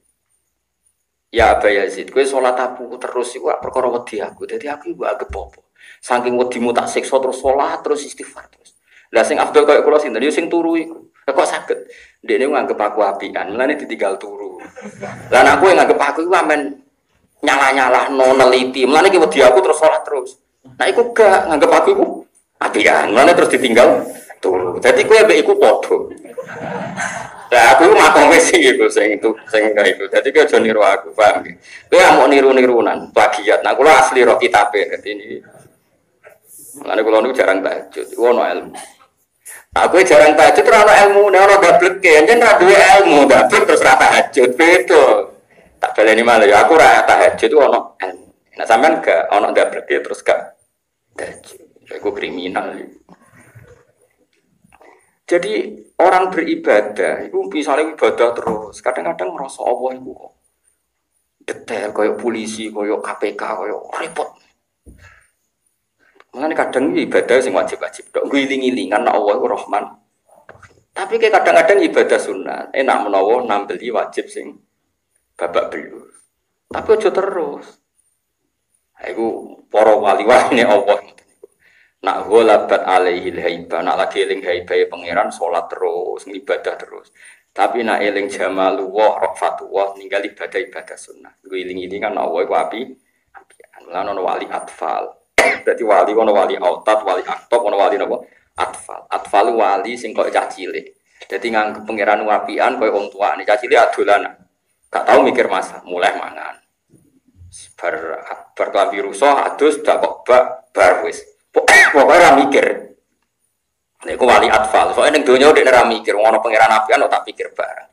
Ya Abu Yazid, kowe salat aku terus iku perkara wedi aku. Dadi aku iku agak apa. Saking wedimu tak siksa terus salat terus istighfar terus. Lah sing afdal kaya kula sinten yo sing turu iku. Kok saged. Dekne nganggep aku apian, mulane ditinggal turu. Lah aku yang nganggep aku iku amen nyala-nyalahno neliti. Mulane ki wedi aku terus salat terus. Nah iku gak nganggep aku iku apian, mulane terus ditinggal turu. Dadi kowe mbek iku padha. Lah aku makome sing iku sing kaya iku. Dadi kowe aja niru aku, paham iki. Kowe mau niru-nirunan, plagiat. Nah kula asli ro kitabe dadi ini. Mulane kula niku jarang tahajud, ono ilmu. Aku jarang tahajud terus ana ilmu, nek ana gableke, yen ra duwe ilmu, gablek terus ra tahajud beda. Tak baleni malah ya aku ra tahajud ono ilmu. Nah sampean gak ono gableke terus gak tahajud. Iku kriminal. Jadi orang beribadah, itu misalnya ibadah terus, kadang-kadang merasa Allah itu detail, kayak polisi, kayak KPK, kayak repot. Makanya kadang ibadah yang wajib-wajib, gue iling-ilingan, Allah itu Rahman. Tapi kayak kadang-kadang ibadah sunnah, enak menawa nambeli wajib sing babak belur. Tapi aja terus. Itu para wali-wali Allah. Nak ghalabat alaihil haibah, nak lagi eling haibah pangeran salat terus, ibadah terus. Tapi nak eling jamalullah, rafatullah, ninggal ibadah sunnah. Gue iling-ilingan Allah iku api. Lan ono wali atfal. Dadi wali ono wali autat, wali aktab, ono wali napa? Atfal. Atfal wali sing kok cah cilik. Dadi nganggep pangeran wapian koyo wong tuane. Cah cilik adolan. Gak tau mikir masa, mulai mangan. Bar klambi rusuh adus dak kok bar wis. Pokoknya mikir. Iku wali atfal. Soalnya ning donya ndek ora mikir, ngono pangeran apian tak pikir bareng.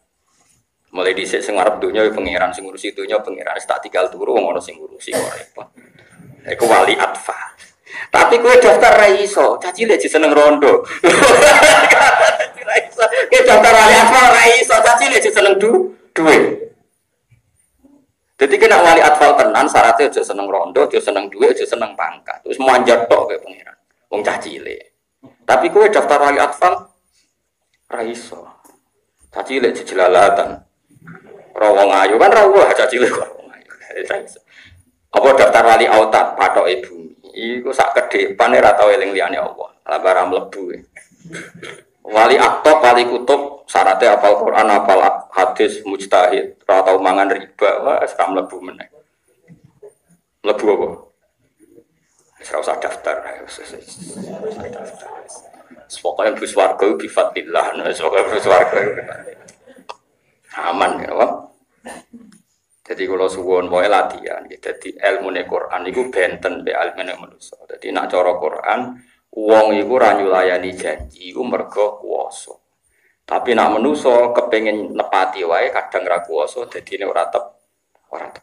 Mulai dhisik sing arep donya pangeran, sing ngurusi donya pangeran, tak tinggal turu wong ono sing ngurusi kok repot. Iku wali atfal. Tapi kowe daftar ra iso, caci lek seneng rondo. Ra iso. Kowe daftar wali atfal ra iso, caci lek seneng duwe. Jadi kena wali atfal tenan syaratnya aja seneng rondo, aja seneng duit, aja seneng pangkat. Terus manjat tok kayak pangeran. Wong cah cilik. Tapi kowe daftar wali atfal ra iso. Cah cilik jejelalatan. Ora wong ayu kan ra wah cah cilik kok wong ayu. Apa daftar wali autat patoke bumi. Iku sak kedepan ora tau eling liyane Allah. Lah barang mlebu. Wali aktab, wali kutub, syaratnya hafal Quran, hafal hadis, mujtahid, atau mangan riba, wah sekarang mlebu meneh. Mlebu apa? Ora usah daftar. Pokoknya bus warga bi fadlillah, pokoknya bus warga aman ya, Pak. Jadi kalau suwon wae latihan, jadi ilmu Quran itu benten be ilmu manusia. Jadi nak cara Quran, wong iku ra nyulayani janji, iku mergo kuwasa. Tapi nak manusia kepengen nepati wae kadang ra kuwasa, dadine ora tepat.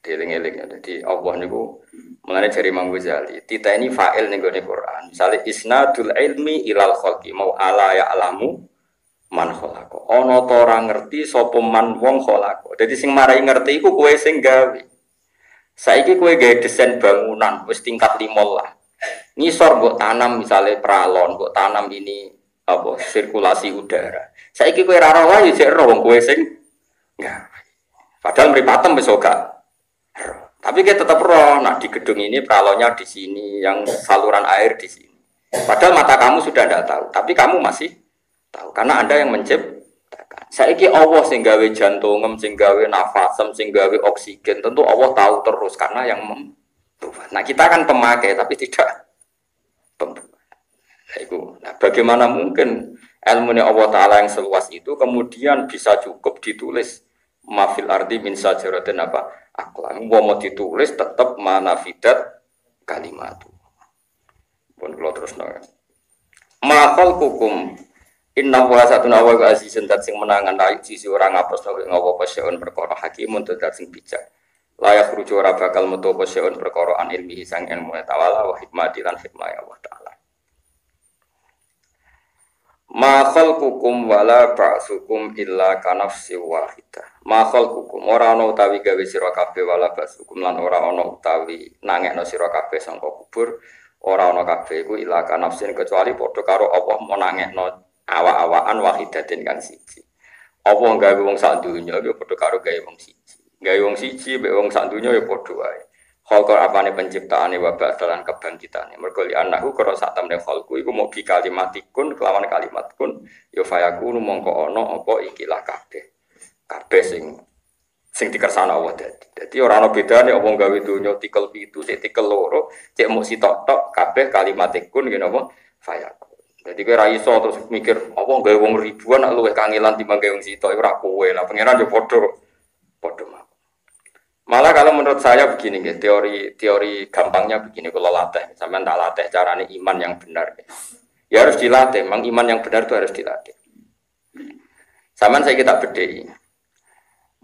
Dieling-eling. Jadi Allah niku mulane jari Imam Ghazali, titeni fa'il ning gone Quran. Misale isnadul ilmi ilal khalqi mau ala ya'lamu man khalaqa. Ana ta ora ngerti sapa man wong khalaqa. Dadi sing marai ngerti iku kowe sing gawe. Saiki kowe gawe desain bangunan wis tingkat 5 lah. Ngisor mbok tanam misale pralon, mbok tanam ini apa sirkulasi udara. Saiki kowe ora roh ya jek roh wong kowe sing gawe. Padahal mripatem wis gak. Tapi kita tetap roh, nah di gedung ini pralonnya di sini, yang saluran air di sini. Padahal mata kamu sudah tidak tahu, tapi kamu masih tahu karena Anda yang menciptakan. Saiki Allah sing gawe jantungem, sing gawe nafasem, sing gawe oksigen, tentu Allah tahu terus karena yang membuat. Nah, kita kan pemakai tapi tidak pembuat. Nah, bagaimana mungkin ilmu Allah Ta'ala yang seluas itu kemudian bisa cukup ditulis mafil ardi min sajaratin apa? Aklan, mau ditulis tetap manafidat kalimat. Pun kalau terus nol. Makal kukum inna wa satuna wa azizun dat sing menangan ayu sisi orang apos nol ngawo pasyon perkara hakimun dat sing bijak. Layak rujuk ora bakal metu pasyon perkara an ilmi sang ilmu tawala wa hikmati lan hikmah Allah Taala. Ma khalqukum wala ba'sukum illa kanafsi wahidah. Ma khalqukum ora ana utawi gawe sira kabeh wala ba'sukum lan ora ana utawi nangekno sira kabeh sangka kubur, ora ana kabeh iku illa kanafsin kecuali padha karo Allah mau nangekno awak-awakan wahidatin kan siji. Apa gawe wong sak donya ya padha karo gawe wong siji. Gawe wong siji mek wong sak donya ya padha wae. Khalqul apane penciptaane wa ba'dalan kebangkitane. Mergo li anahu karo sak temne khalqu iku mau bi kalimatikun kelawan kalimat kun ya fayakunu mongko ana apa ikilah kabeh. Kabeh sing dikersana Allah dadi. Dadi ora ana bedane apa gawe donya tikel 7, tikel 2, cek mung sitok-tok kabeh kalimatikun ngene apa fayakun. Dadi kowe ra iso terus mikir apa gawe wong ribuan luwih kangelan timbang gawe wong sitok ora kowe lah pangeran yo padha mah. Malah kalau menurut saya begini, teori gampangnya begini, kalau latih, sampean tak latih carane iman yang benar. Ya harus dilatih, memang iman yang benar itu harus dilatih. Sampean saya kita bedhei.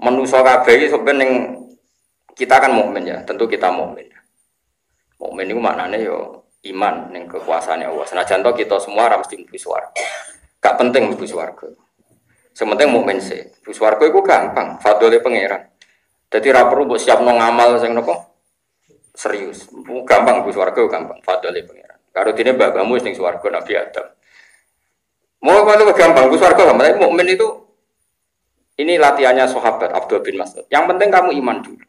Manusa kabeh sebenarnya kita kan mukmin ya, tentu kita mukmin. Mukmin itu maknanya yo iman ning kekuasaane Allah. Senajan to kita semua ora mesti mlebu swarga. Gak penting mlebu swarga. Sementing mukmin sih. Mlebu swarga iku gampang, fadhole pangeran. Jadi ra perlu mbok siapno ngamal sing napa serius. Gampang Gus warga gampang fadhole pangeran. Karo dene mbak-mbakmu sing swarga Nabi Adam. Mau kalau gampang Gus warga gampang. Mukmin itu ini latihannya sahabat Abdul bin Mas'ud. Yang penting kamu iman dulu.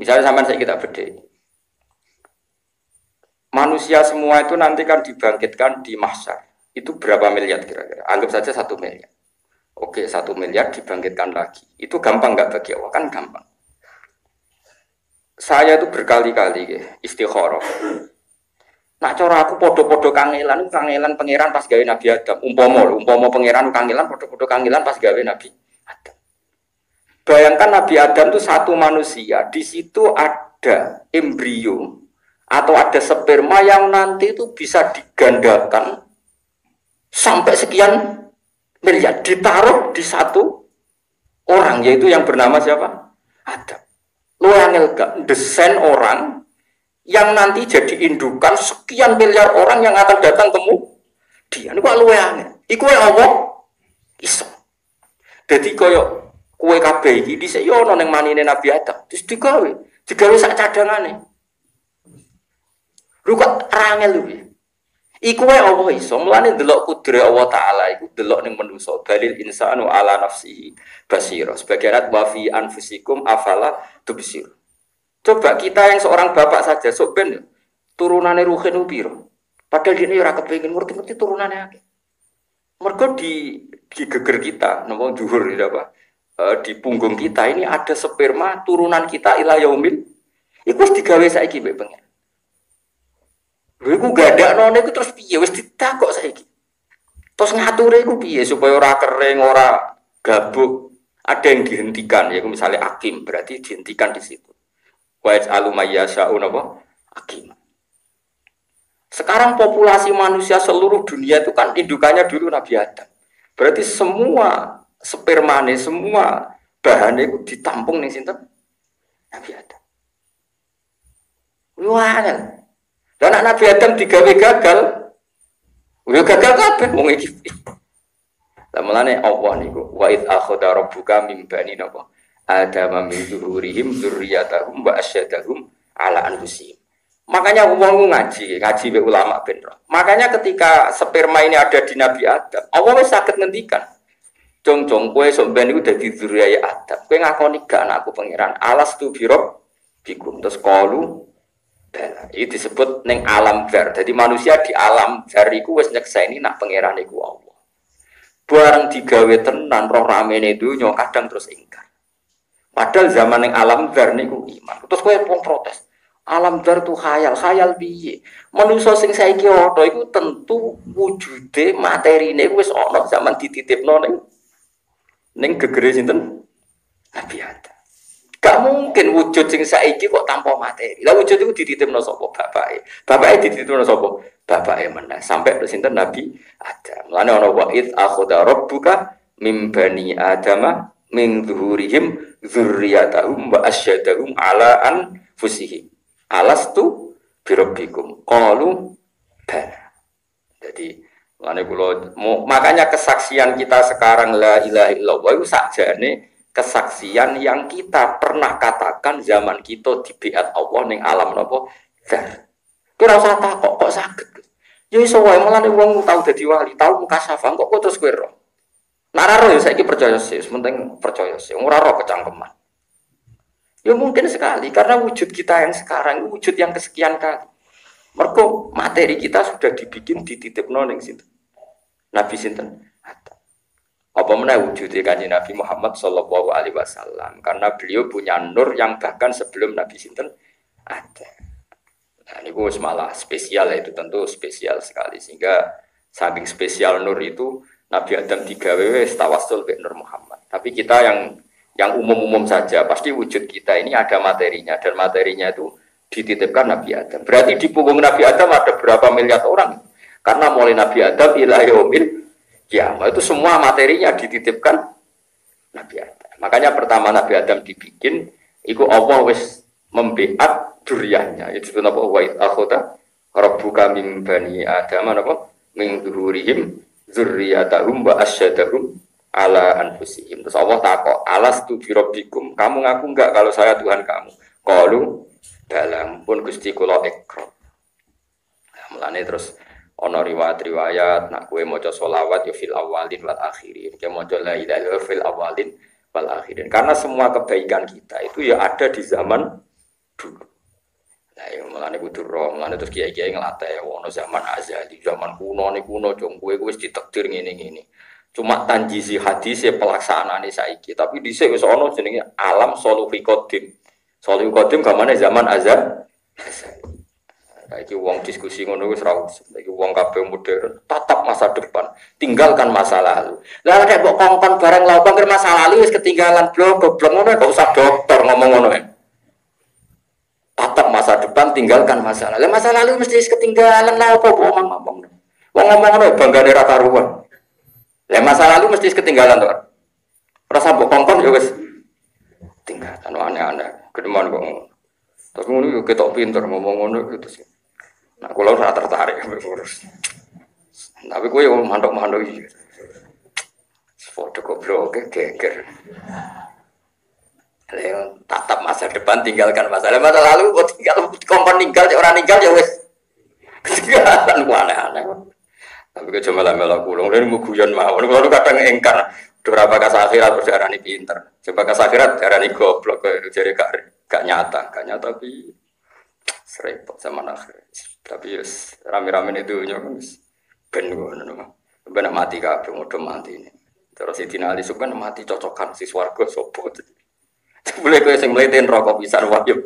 Misalnya sampean saya kita bedhei. Manusia semua itu nanti kan dibangkitkan di mahsyar. Itu berapa miliar kira-kira? Anggap saja 1 miliar. Oke, 1 miliar dibangkitkan lagi. Itu gampang nggak bagi Allah? Kan gampang. Saya itu berkali-kali istikharah. Nah, cara aku podo-podo kangelan pangeran pas gawe Nabi Adam. Umpama pangeran kangelan podo-podo kangelan pas gawe Nabi Adam. Bayangkan Nabi Adam itu satu manusia. Di situ ada embrio atau ada sperma yang nanti itu bisa digandakan sampai sekian miliar ditaruh di satu orang, yaitu yang bernama siapa? Adam. Lu angel gak desain orang yang nanti jadi indukan sekian miliar orang yang akan datang kemudian. Ini kok lu angel? Iku Allah iso. Jadi koyo kue kabeh iki dhisik yo ana ning manine Nabi Adam. Terus digawe sak cadangane. Lu kok angel lu. Iku wae Allah iso, mulane delok kudrat Allah Taala iku delok ning manusa. Balil insanu ala nafsihi basira. Sebagian wa fi anfusikum afala tubsir. Coba kita yang seorang bapak saja sok ben turunane ruhin piro. Padahal dene ora kepengin ngerti-ngerti turunane akeh. Mergo di geger kita, napa dhuwur apa? Di punggung kita ini ada sperma turunan kita ila yaumil. Iku wis digawe saiki mbek pengen. Lha iku gadakno niku terus piye wis ditakok saiki. Terus ngature iku piye supaya ora kering, ora gabuk. Ada yang dihentikan, ya misalnya hakim, berarti dihentikan di situ. Wa yaj'alu mayyasha'u napa? Hakim. Sekarang populasi manusia seluruh dunia itu kan indukannya dulu Nabi Adam. Berarti semua spermane, semua bahannya itu ditampung ning sinten? Nabi Adam. Wah, dan anak Nabi Adam digawe gagal. Udah gagal kabeh wong iki. Lah mulane Allah niku wa id akhadha rabbuka min bani napa Adam min zuhurihim dzurriyyatahum wa asyhadahum ala anfusihim. Makanya wong ngaji be ulama ben. Makanya ketika sperma ini ada di Nabi Adam, Allah wis saged ngendikan. Jong-jong kowe sok ben iku dadi dzurriyyah Adam. Kowe ngakoni gak anakku pangeran alastu birab bikum terus qalu bala. Iki disebut ning alam dzar. Jadi manusia di alam dzar iku wis nyekseni nak pangeran iku Allah. Barang digawe tenan roh ramene donya kadang terus ingkar. Padahal zaman ning alam dzar niku iman. Terus kowe wong protes. Alam dzar tu khayal piye? Manusa sing saiki ana iku tentu wujude materine wis ana zaman dititipno ning gegere sinten? Nabi Adam. Gak mungkin wujud sing saiki kok tanpa materi. Lah wujud iku dititipno sapa bapake? Bapake dititipno sapa? Bapake meneh sampai sinten Nabi Adam. Lan ana wa id akhadha rabbuka mim bani adama min zuhurihim dzurriyyatahum wa asyhadahum ala anfusihim. Alastu birabbikum qalu bala. Jadi makanya kesaksian kita sekarang la ilaha illallah itu sakjane kesaksian yang kita pernah katakan zaman kita di biat Allah ning alam napa dzar. Kira usah takok kok saged. Ya iso wae mulane wong tau dadi wali, tau mukasafah kok terus kowe ro. Nek ora ro ya saiki percaya sih, penting percaya sih. Ora ro kecangkeman. Ya mungkin sekali karena wujud kita yang sekarang wujud yang kesekian kali. Mergo materi kita sudah dibikin dititipno ning sinten. Nabi sinten? Apa meneh wujude Kanjeng Nabi Muhammad sallallahu alaihi wasallam karena beliau punya nur yang bahkan sebelum Nabi sinten ada. Nah, ini malah spesial itu tentu spesial sekali sehingga saking spesial nur itu Nabi Adam digawe wis tawassul be Nur Muhammad. Tapi kita yang umum-umum saja pasti wujud kita ini ada materinya dan materinya itu dititipkan Nabi Adam. Berarti di punggung Nabi Adam ada berapa miliar orang? Karena mulai Nabi Adam ila yaumil kiamat itu semua materinya dititipkan Nabi Adam. Makanya pertama Nabi Adam dibikin, itu Allah wis membeat duriyahnya. Itu disebut apa? Wa akhadha rabbuka min bani Adam apa? Min zuhurihim dzurriyyatahum wa asyhadahum ala anfusihim. Terus Allah takok, alastu birabbikum. Kamu ngaku enggak kalau saya Tuhan kamu? Qalu dalam pun Gusti kula ikrar. Nah, mulane terus ana riwayat nak kowe maca selawat ya fil awalin wal akhirin. Kowe maca la ilaha illallah fil awalin wal akhirin. Karena semua kebaikan kita itu ya ada di zaman dulu. Nah, ya mulane kudu ro, mulane terus kiai-kiai nglatih ono zaman azali, zaman kuno niku kuno jong kowe wis ditakdir ngene-ngene. Cuma tanjizi hadis ya pelaksanaane saiki, tapi dhisik wis ana jenenge alam soluhi qadim. Soluhi qadim gamane zaman azal. Saiki wong diskusi ngono wis ra usah. Saiki wong kabeh modern, tatap masa depan, tinggalkan masa lalu. Lah nek mbok kongkon bareng lha kok masa lalu wis ketinggalan goblok ngono kok usah dokter ngomong ngono ya. Tatap masa depan, tinggalkan masa lalu. Lah masa lalu mesti ketinggalan lah apa ngomong. Wong ngomong ngono banggane ra karuan. Lah masa lalu mesti ketinggalan to. Rasa mbok kongkon ya wis tinggalan aneh-aneh. Kedeman kok ngono. Tapi ngono yo ketok pinter ngomong ngono gitu sih. Nah, kula ora tertarik ambek ngurus. Tapi kowe yo mandok-mandok iki. Foto goblok geger. Leon tatap masa depan tinggalkan masa lalu kok tinggal kongkon ninggal orang ninggal ya wis. Ketinggalan aneh-aneh. Tapi ke cuma lamela kulung, dan mau guyon mawon. Kalau kadang engkar, berapa kas akhirat berdarani pinter, coba kas akhirat darani goblok, jadi gak nyata tapi serempet sama akhir. Tapi yes, rame-rame itu nyokis, ben mati kabeh, udah mati ini. Terus Sidina Ali Subhan mati cocokan si swarga sopo. Boleh kau yang melihatin rokok bisa wajib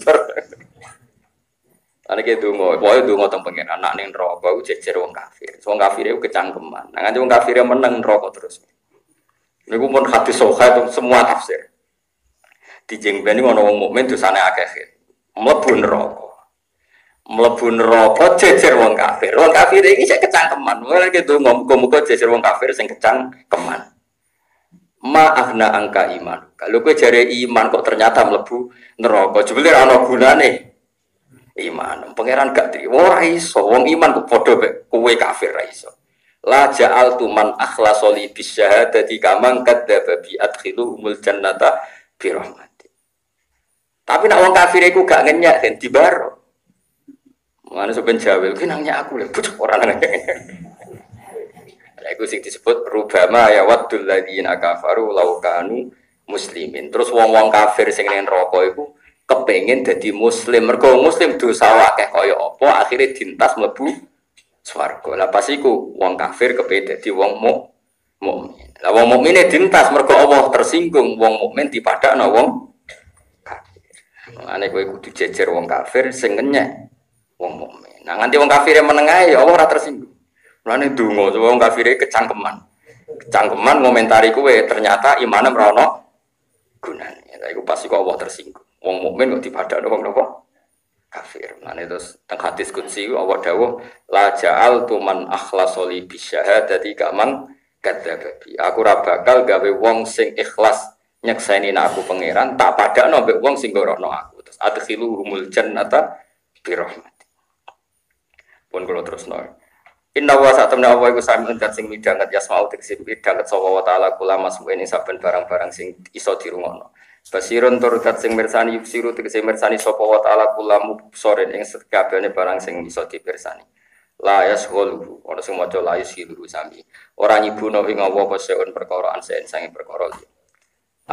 Ane ki donga, pokoke donga teng pengen anak ning neraka iku jejer wong kafir. Wong kafir iku kecangkeman. Nang wong kafir meneng neraka terus. Niku pun hadis sahih semua tafsir. Dijengbeni ana wong mukmin dosane akeh. Mlebu neraka. Mlebu neraka jejer wong kafir. Wong kafir iki sik kecangkeman. Mulane gitu muga-muga jejer wong kafir sing kecangkeman. Ma'ahna angka iman. Kalau kowe jare iman kok ternyata mlebu neraka. Jebule ana gunane iman. Pangeran gak trimo ora iso. Wong iman kok padha kowe kafir ra iso. La ja'altu man akhlasa li bisyahadati kamang kadzdzaba bi adkhiluhumul jannata bi rahmati. Tapi nek wong kafir iku gak ngenyak kan dibaro. Mane sampeyan jawel ki nang nyak aku lho bocah ora nang. Iku sing disebut rubama ya waddul ladzina kafaru law kanu muslimin. Terus wong-wong kafir sing ning neraka iku kepengin dadi muslim. Mergo muslim dosa akeh kaya apa akhire dintas mlebu swarga. Lah pas iku wong kafir kepengin dadi wong mukmin. Lah wong mukmine dintas mergo Allah tersinggung, wong mukmin dipadakno wong kafir. Mane kowe kudu jejer wong kafir sing ngenyek wong mukmin. Nah nganti wong kafir menengae ya Allah ora tersinggung. Mulane donga wong kafire kecangkeman. Kecangkeman ngomentari kowe ternyata imane ora ono gunane. Lah iku pas iku Allah tersinggung. Wong mukmin kok dipadakno wong napa? Kafir. Mulane terus teng hadis qudsi Allah dawuh la ja'altu man akhlasa li bisyahadati kamang kadzababi. Aku ora bakal gawe wong sing ikhlas nyekseni aku pangeran tak padakno mbek wong sing gorono aku. Terus adkhiluhumul jannata bi rahmati. Pun kula terusno. Inna wa sa'tamna wa iku sami endat sing midanget yasma'u teksih midanget sapa wa ta'ala kula masmuene saben barang-barang sing iso dirungokno. Basirun turut sing mirsani yubsiru teksih mirsani sapa wa ta'ala kula mubsoren ing sakabehane barang sing iso dipirsani. La yashghulu ora sing maca la yashghulu sami. Ora nyibuno ing apa seun perkara ansen sange perkara liya.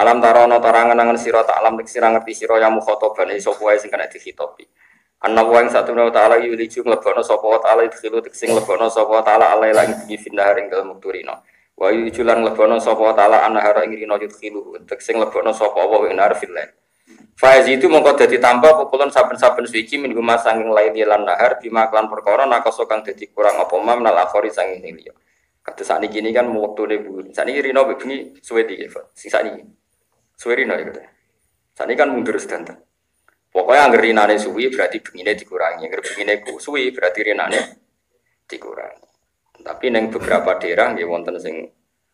Alam tarono tarangan-angan sira tak alam nek sira ngerti sira ya mukhatabane sapa wae sing kena dikhitobi. Anna wa ing satuna ta'ala yuliju mlebono sapa wa ta'ala idkhilu sing mlebono sapa wa ta'ala alai lan ing finnar ing dalem turina. Wa yuliju lan mlebono sapa wa ta'ala anhara ing rino yudkhilu sing mlebono sapa wa ing nar fillah. Faiz itu mongko dadi tambah populon saben-saben suci min guma sanging laili lan nahar bima klan perkara nakaso kang dadi kurang apa mam nal akhiri sanging liya. Kados sakniki ini kan wektune bu. Sakniki rino bengi suwe iki, sing sakniki. Suwe rino iki. Sakniki kan mundur sedanten. Pokoknya angger rinane suwi berarti bengine dikurangi, angger bengine suwi berarti rinane dikurangi. Tapi neng beberapa daerah nggih wonten sing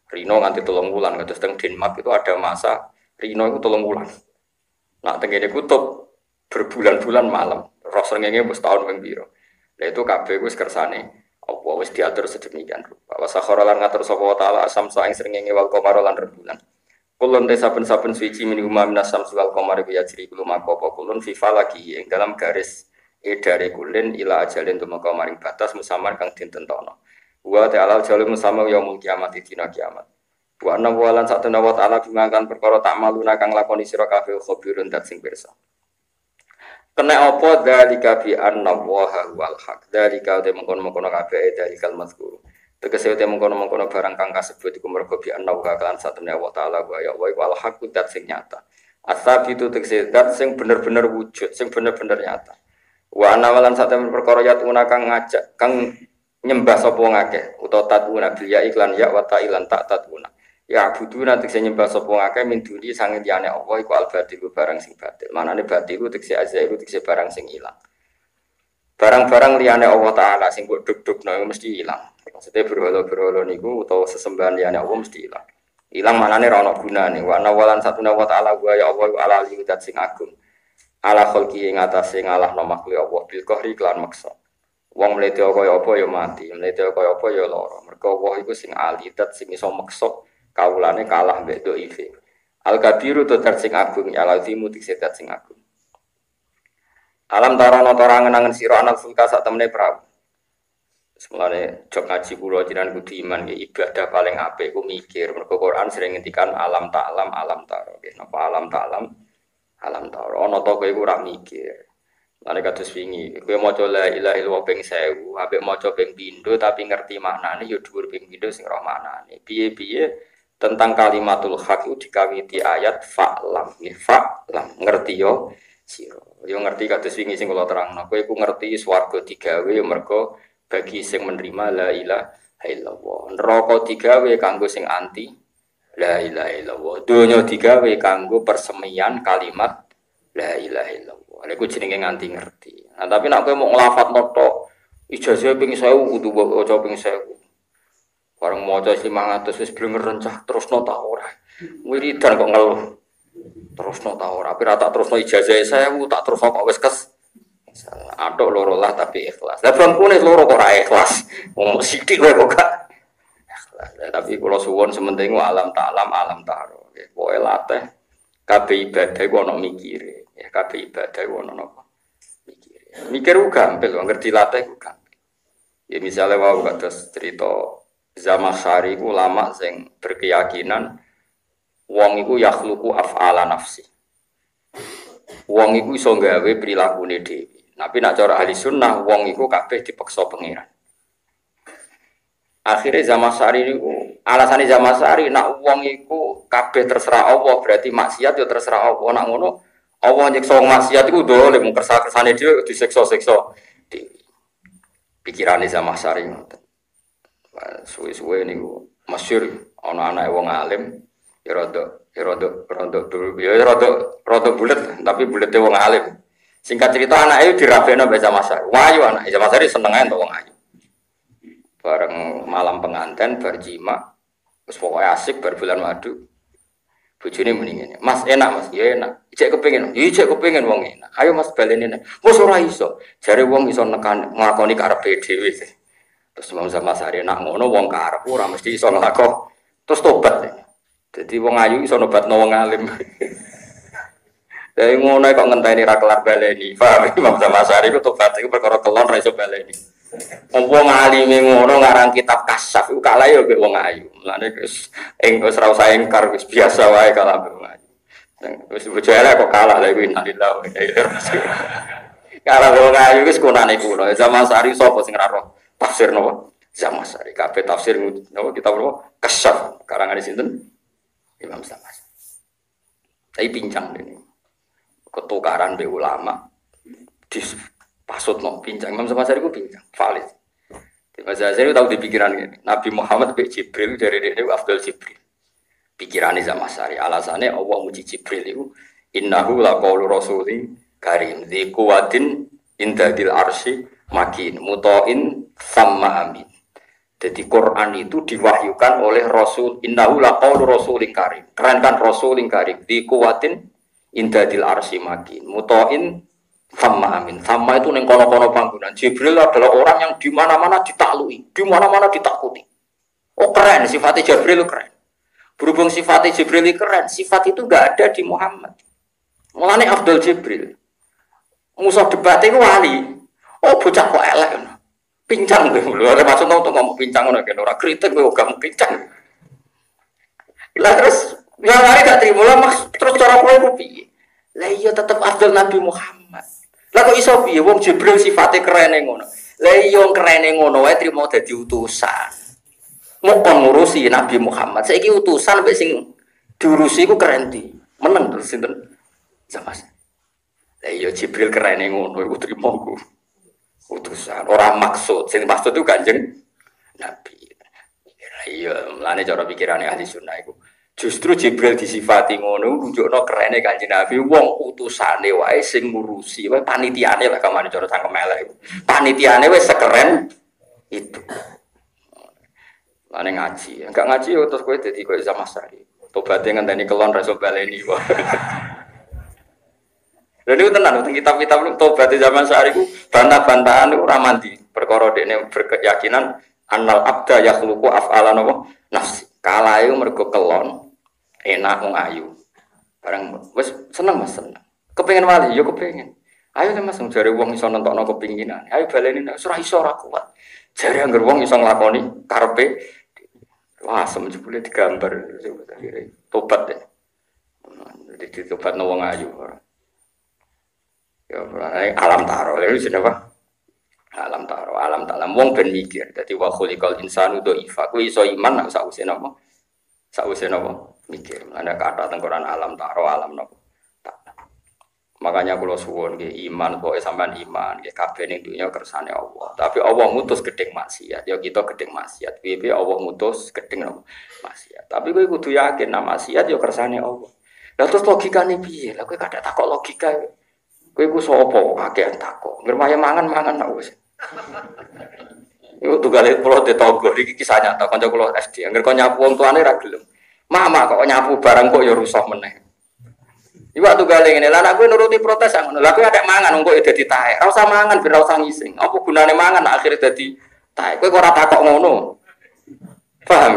rino nganti 3 wulan, kados teng Denmark itu ada masa rino itu 3 wulan. Nah tengene kutub berbulan-bulan malam, roh srengenge wis taun ping pira. Lah itu kabeh wis kersane apa wis diatur sedemikian rupa. Wa sakhara lan ngatur sapa wa taala asam saing srengenge wal qamar lan rembulan. Kulun te saben-saben suci min huma minas samsi wal qamari bi ajri kulum apa kulun fi falaki ing dalam garis edare kulin ila ajalin tumeka maring batas musamman kang ditentono. Wa ta'ala jalum musama yaumul kiamat dina kiamat. Wa anna wa lan satuna wa ta'ala bimangkan perkara tak maluna kang lakoni sira kabeh khabirun dat sing pirsa. Kena apa dalika bi anna wa wal haq. Dalika te mengkono-mengkono kabeh dalikal mazkur. Tegese te mengkono-mengkono barang kang kasebut iku mergo bi anna wa kalan satune wa ta'ala wa ya wa wal haq dat sing nyata. Asab itu tegese dat sing bener-bener wujud, sing bener-bener nyata. Wa anna walan satune perkara yatuna kang ngajak kang nyembah sapa wong akeh utawa tatuna bil ya iklan ya wa ta'ilan tak tatuna. Ya buduna tegese nyembah sapa wong akeh min duni sange liyane Allah iku al batil barang sing batil. Manane batil tegese azairu tegese barang sing ilang. Barang-barang liyane Allah taala sing mbok duk-dukno mesti ilang. Maksudnya berhala-berhala niku utawa sesembahan liyane Allah mesti ilang. Ilang manane ora ana gunane. Wa nawalan satuna wa ta'ala wa ya Allah ala lihat sing agung. Ala khalqi ing atase ngalahno makhluk Allah bil qahri lan maksa. Wong mlete kaya apa ya mati, mlete kaya apa ya lara. Mergo Allah iku sing alidat sing iso maksa kawulane kalah mbek dhaife. Al kabiru to sing agung ya lazimu tiksedat sing agung. Alam tarana tarangan-angen sira anak fulka sak temene prabu. Semulane jog ngaji kula jenengan kudu iman nggih ibadah paling apik ku mikir. Mergo Quran sering ngendikan alam ta'lam alam taro. Nggih napa alam ta'lam alam taro. Ana to kowe ora mikir. Lane kados wingi kowe maca la ilaha illallah ping 1000, ambek maca ping pindho tapi ngerti maknane ya dhuwur ping pindho sing roh maknane. Piye-piye tentang kalimatul haq itu dikawiti ayat fa'lam. Nggih fa'lam ngerti yo sira. Yo ngerti kados wingi sing kula terangno. Kowe ku ngerti swarga digawe ya mergo bagi sing menerima la ilaha illallah. Neraka digawe kanggo sing anti la ilaha illallah. Donya digawe kanggo persemian kalimat la ilaha illallah. Niku jenenge nganti ngerti. Nah, tapi nek kowe mau nglafadzno tok ijazah ping 1000 kudu waca ping 1000. Bareng maca 500 wis blenger rencah terusno ta ora. Wiridan kok ngeluh. Terusno ta ora, tapi ra tak terusno ijazah 1000 tak terusno kok wis kes. Atok loro lah tapi ikhlas. Lah bangkune loro kok ora ikhlas. Wong sithik kowe kok gak ikhlas. Tapi kula suwun sementing alam ta'lam alam ta'ro. Pokoke latih kabeh ibadah ku ana mikire. Ya kabeh ibadah ku ana napa? Mikire. Mikir ku gampil, ngerti latih ku gampil. Ya misalnya wau kados cerita Zamakhsyari ku ulama sing berkeyakinan wong iku yakhluqu af'ala nafsi. Wong iku iso gawe prilakune dhewe. Tapi nak cara ahli sunnah wong iku kabeh dipaksa pangeran. Akhirnya Zamakhsyari niku alasane Zamakhsyari nak wong iku kabeh terserah Allah berarti maksiat ya terserah Allah. Nak ngono Allah nyiksa wong maksiat iku dolim mung kersa-kersane dhewe disiksa-siksa. Pikirane Zamakhsyari ngoten. Suwe-suwe niku masyhur ana anake wong alim ya rada bulet tapi bulete wong alim. Singkat cerita anake dirabekno mbek Zamakhsyari. Wayu anake Zamakhsyari seneng ae wong ayu. Bareng malam penganten bar jima wis pokoke asik bar bulan madu. Bojone muni ngene, "Mas enak Mas." "Ya enak." "Ijek kepengin." "Ya ijek kepengin wong enak." "Ayo Mas baleni nek." "Wis ora iso." Jare wong iso nekan nglakoni karepe dhewe. Terus Imam Zamakhsyari nak ngono wong karep ora mesti iso nglakoni. Terus tobat. Jadi wong ayu iso nobatno wong alim. Dari ngono kok ngenteni ra kelar baleni. Paham Imam Zamakhsyari ku tobat iku perkara kelon ra iso baleni. Wong alime ngono ngarang kitab Kasyaf iku kalah ya mbek wong ayu. Mulane wis ora usah engkar wis biasa wae kalah mbek wong ayu. Wis bojone kok kalah lha iku innalillahi wa inna ilaihi raji'un. Kalah wong ayu wis kunane kula. Zamakhsyari sapa sing ra roh tafsir napa? Zamakhsyari kabeh tafsir napa kitab napa? Kasyaf karangane sinten? Imam Zamakhsyari. Tapi pincang ini. Ketukaran be ulama dipasutno pincang. Imam Zamakhsyari ku pincang, valid. Imam Zamakhsyari tahu di pikiran ini. Nabi Muhammad be Jibril dari dia Abdul Jibril. Pikirane Zamakhsyari alasane Allah muji Jibril itu innahu laqaulu rasulin karim dzi quwwatin indadil arsy makin mutain sama amin. Jadi Quran itu diwahyukan oleh Rasul innahu laqaulu rasulin karim. Keren kan rasulin karim dzi quwwatin indadil arsy makin mutain sama amin. Sama itu neng kono-kono panggonan. Jibril adalah orang yang di mana-mana ditaklui, di mana-mana ditakuti. Oh keren, sifatnya Jibril keren. Berhubung sifatnya Jibril keren, sifat itu enggak ada di Muhammad. Mulane Abdul Jibril. Musuh debat itu wali. Oh bocah kok elek. Pincang lho. Ora maksud untuk ngomong pincang ngono kan ora kritik kok gak pincang. Lah terus ya mari gak trimo lah terus cara kowe piye? Lah iya tetep Abdul Nabi Muhammad. Lah kok iso piye wong Jibril sifate kerene ngono. Lah iya kerene ngono wae trimo dadi utusan. Mau ngurusi Nabi Muhammad. Saiki utusan mbek sing diurusi ku keren di. Meneng terus sinten? Zamakhsyari. Lah iya Jibril kerene ngono iku trimo ku. Utusan ora maksud. Sing maksud itu Kanjeng Nabi. Lah iya mlane cara pikirane ahli sunnah iku. Justru Jibril disifati ngono nunjukno kerene Kanjeng Nabi wong utusane wae sing ngurusi wae panitiane lah kamane cara cangkem elek iku. Panitiane wis sekeren itu. Ane ngaji, enggak ngaji terus kowe dadi koyo Zamakhsyari. Tobaté ngenteni kelon ra iso baleni kok. Lha niku tenan kitab-kitab tobaté Zamakhsyari ku bantah-bantahan niku ora mandi. Perkara dekne berkeyakinan annal abda yakhluqu af'alan nafsi. Kalae mergo kelon enak wong ayu. Barang wis seneng Mas seneng. Kepengin wali ya kepengin. Ayo Mas jare wong iso nentokno kepinginan. Ayo baleni nek ora iso ora kuat. Jare anggere wong iso nglakoni karepe wah, semjebule digambar tobat deh. Jadi tobat no wong ayu. Ya, alam taro. Lalu siapa? Alam taro, alam talam. Wong ben mikir. Jadi wa khuliqal insanu dha'ifa. Kuwi iso iman nak sakwise napa? Sakwise napa? Mikir. Ada kata teng Quran alam taro, alam napa? Maka makanya kula suwun nggih iman pokoke sampean iman nggih kabeh ning dunya kersane Allah. Tapi Allah ngutus gedeng maksiat, ya kita gedeng maksiat. Piye Allah ngutus gedeng maksiat. Tapi kowe kudu yakin nek maksiat ya kersane Allah. Lah terus logikane piye? Lah kowe kada takok logika. Kowe ku sapa kakean takok. Ngermaya mangan-mangan nak wis. Iku tugale kula tetangga iki kisah nyata kanca kula SD. Angger kok nyapu wong tuane ra gelem. Mama kok nyapu barang kok ya rusak meneh. Iku tugale ngene. Lah nek kowe nuruti protes ngono. Lah kowe adek mangan kok ya dadi taek. Ora usah mangan ben ora usah ngising. Apa gunane mangan akhire dadi taek. Kowe kok ora takok ngono. Paham?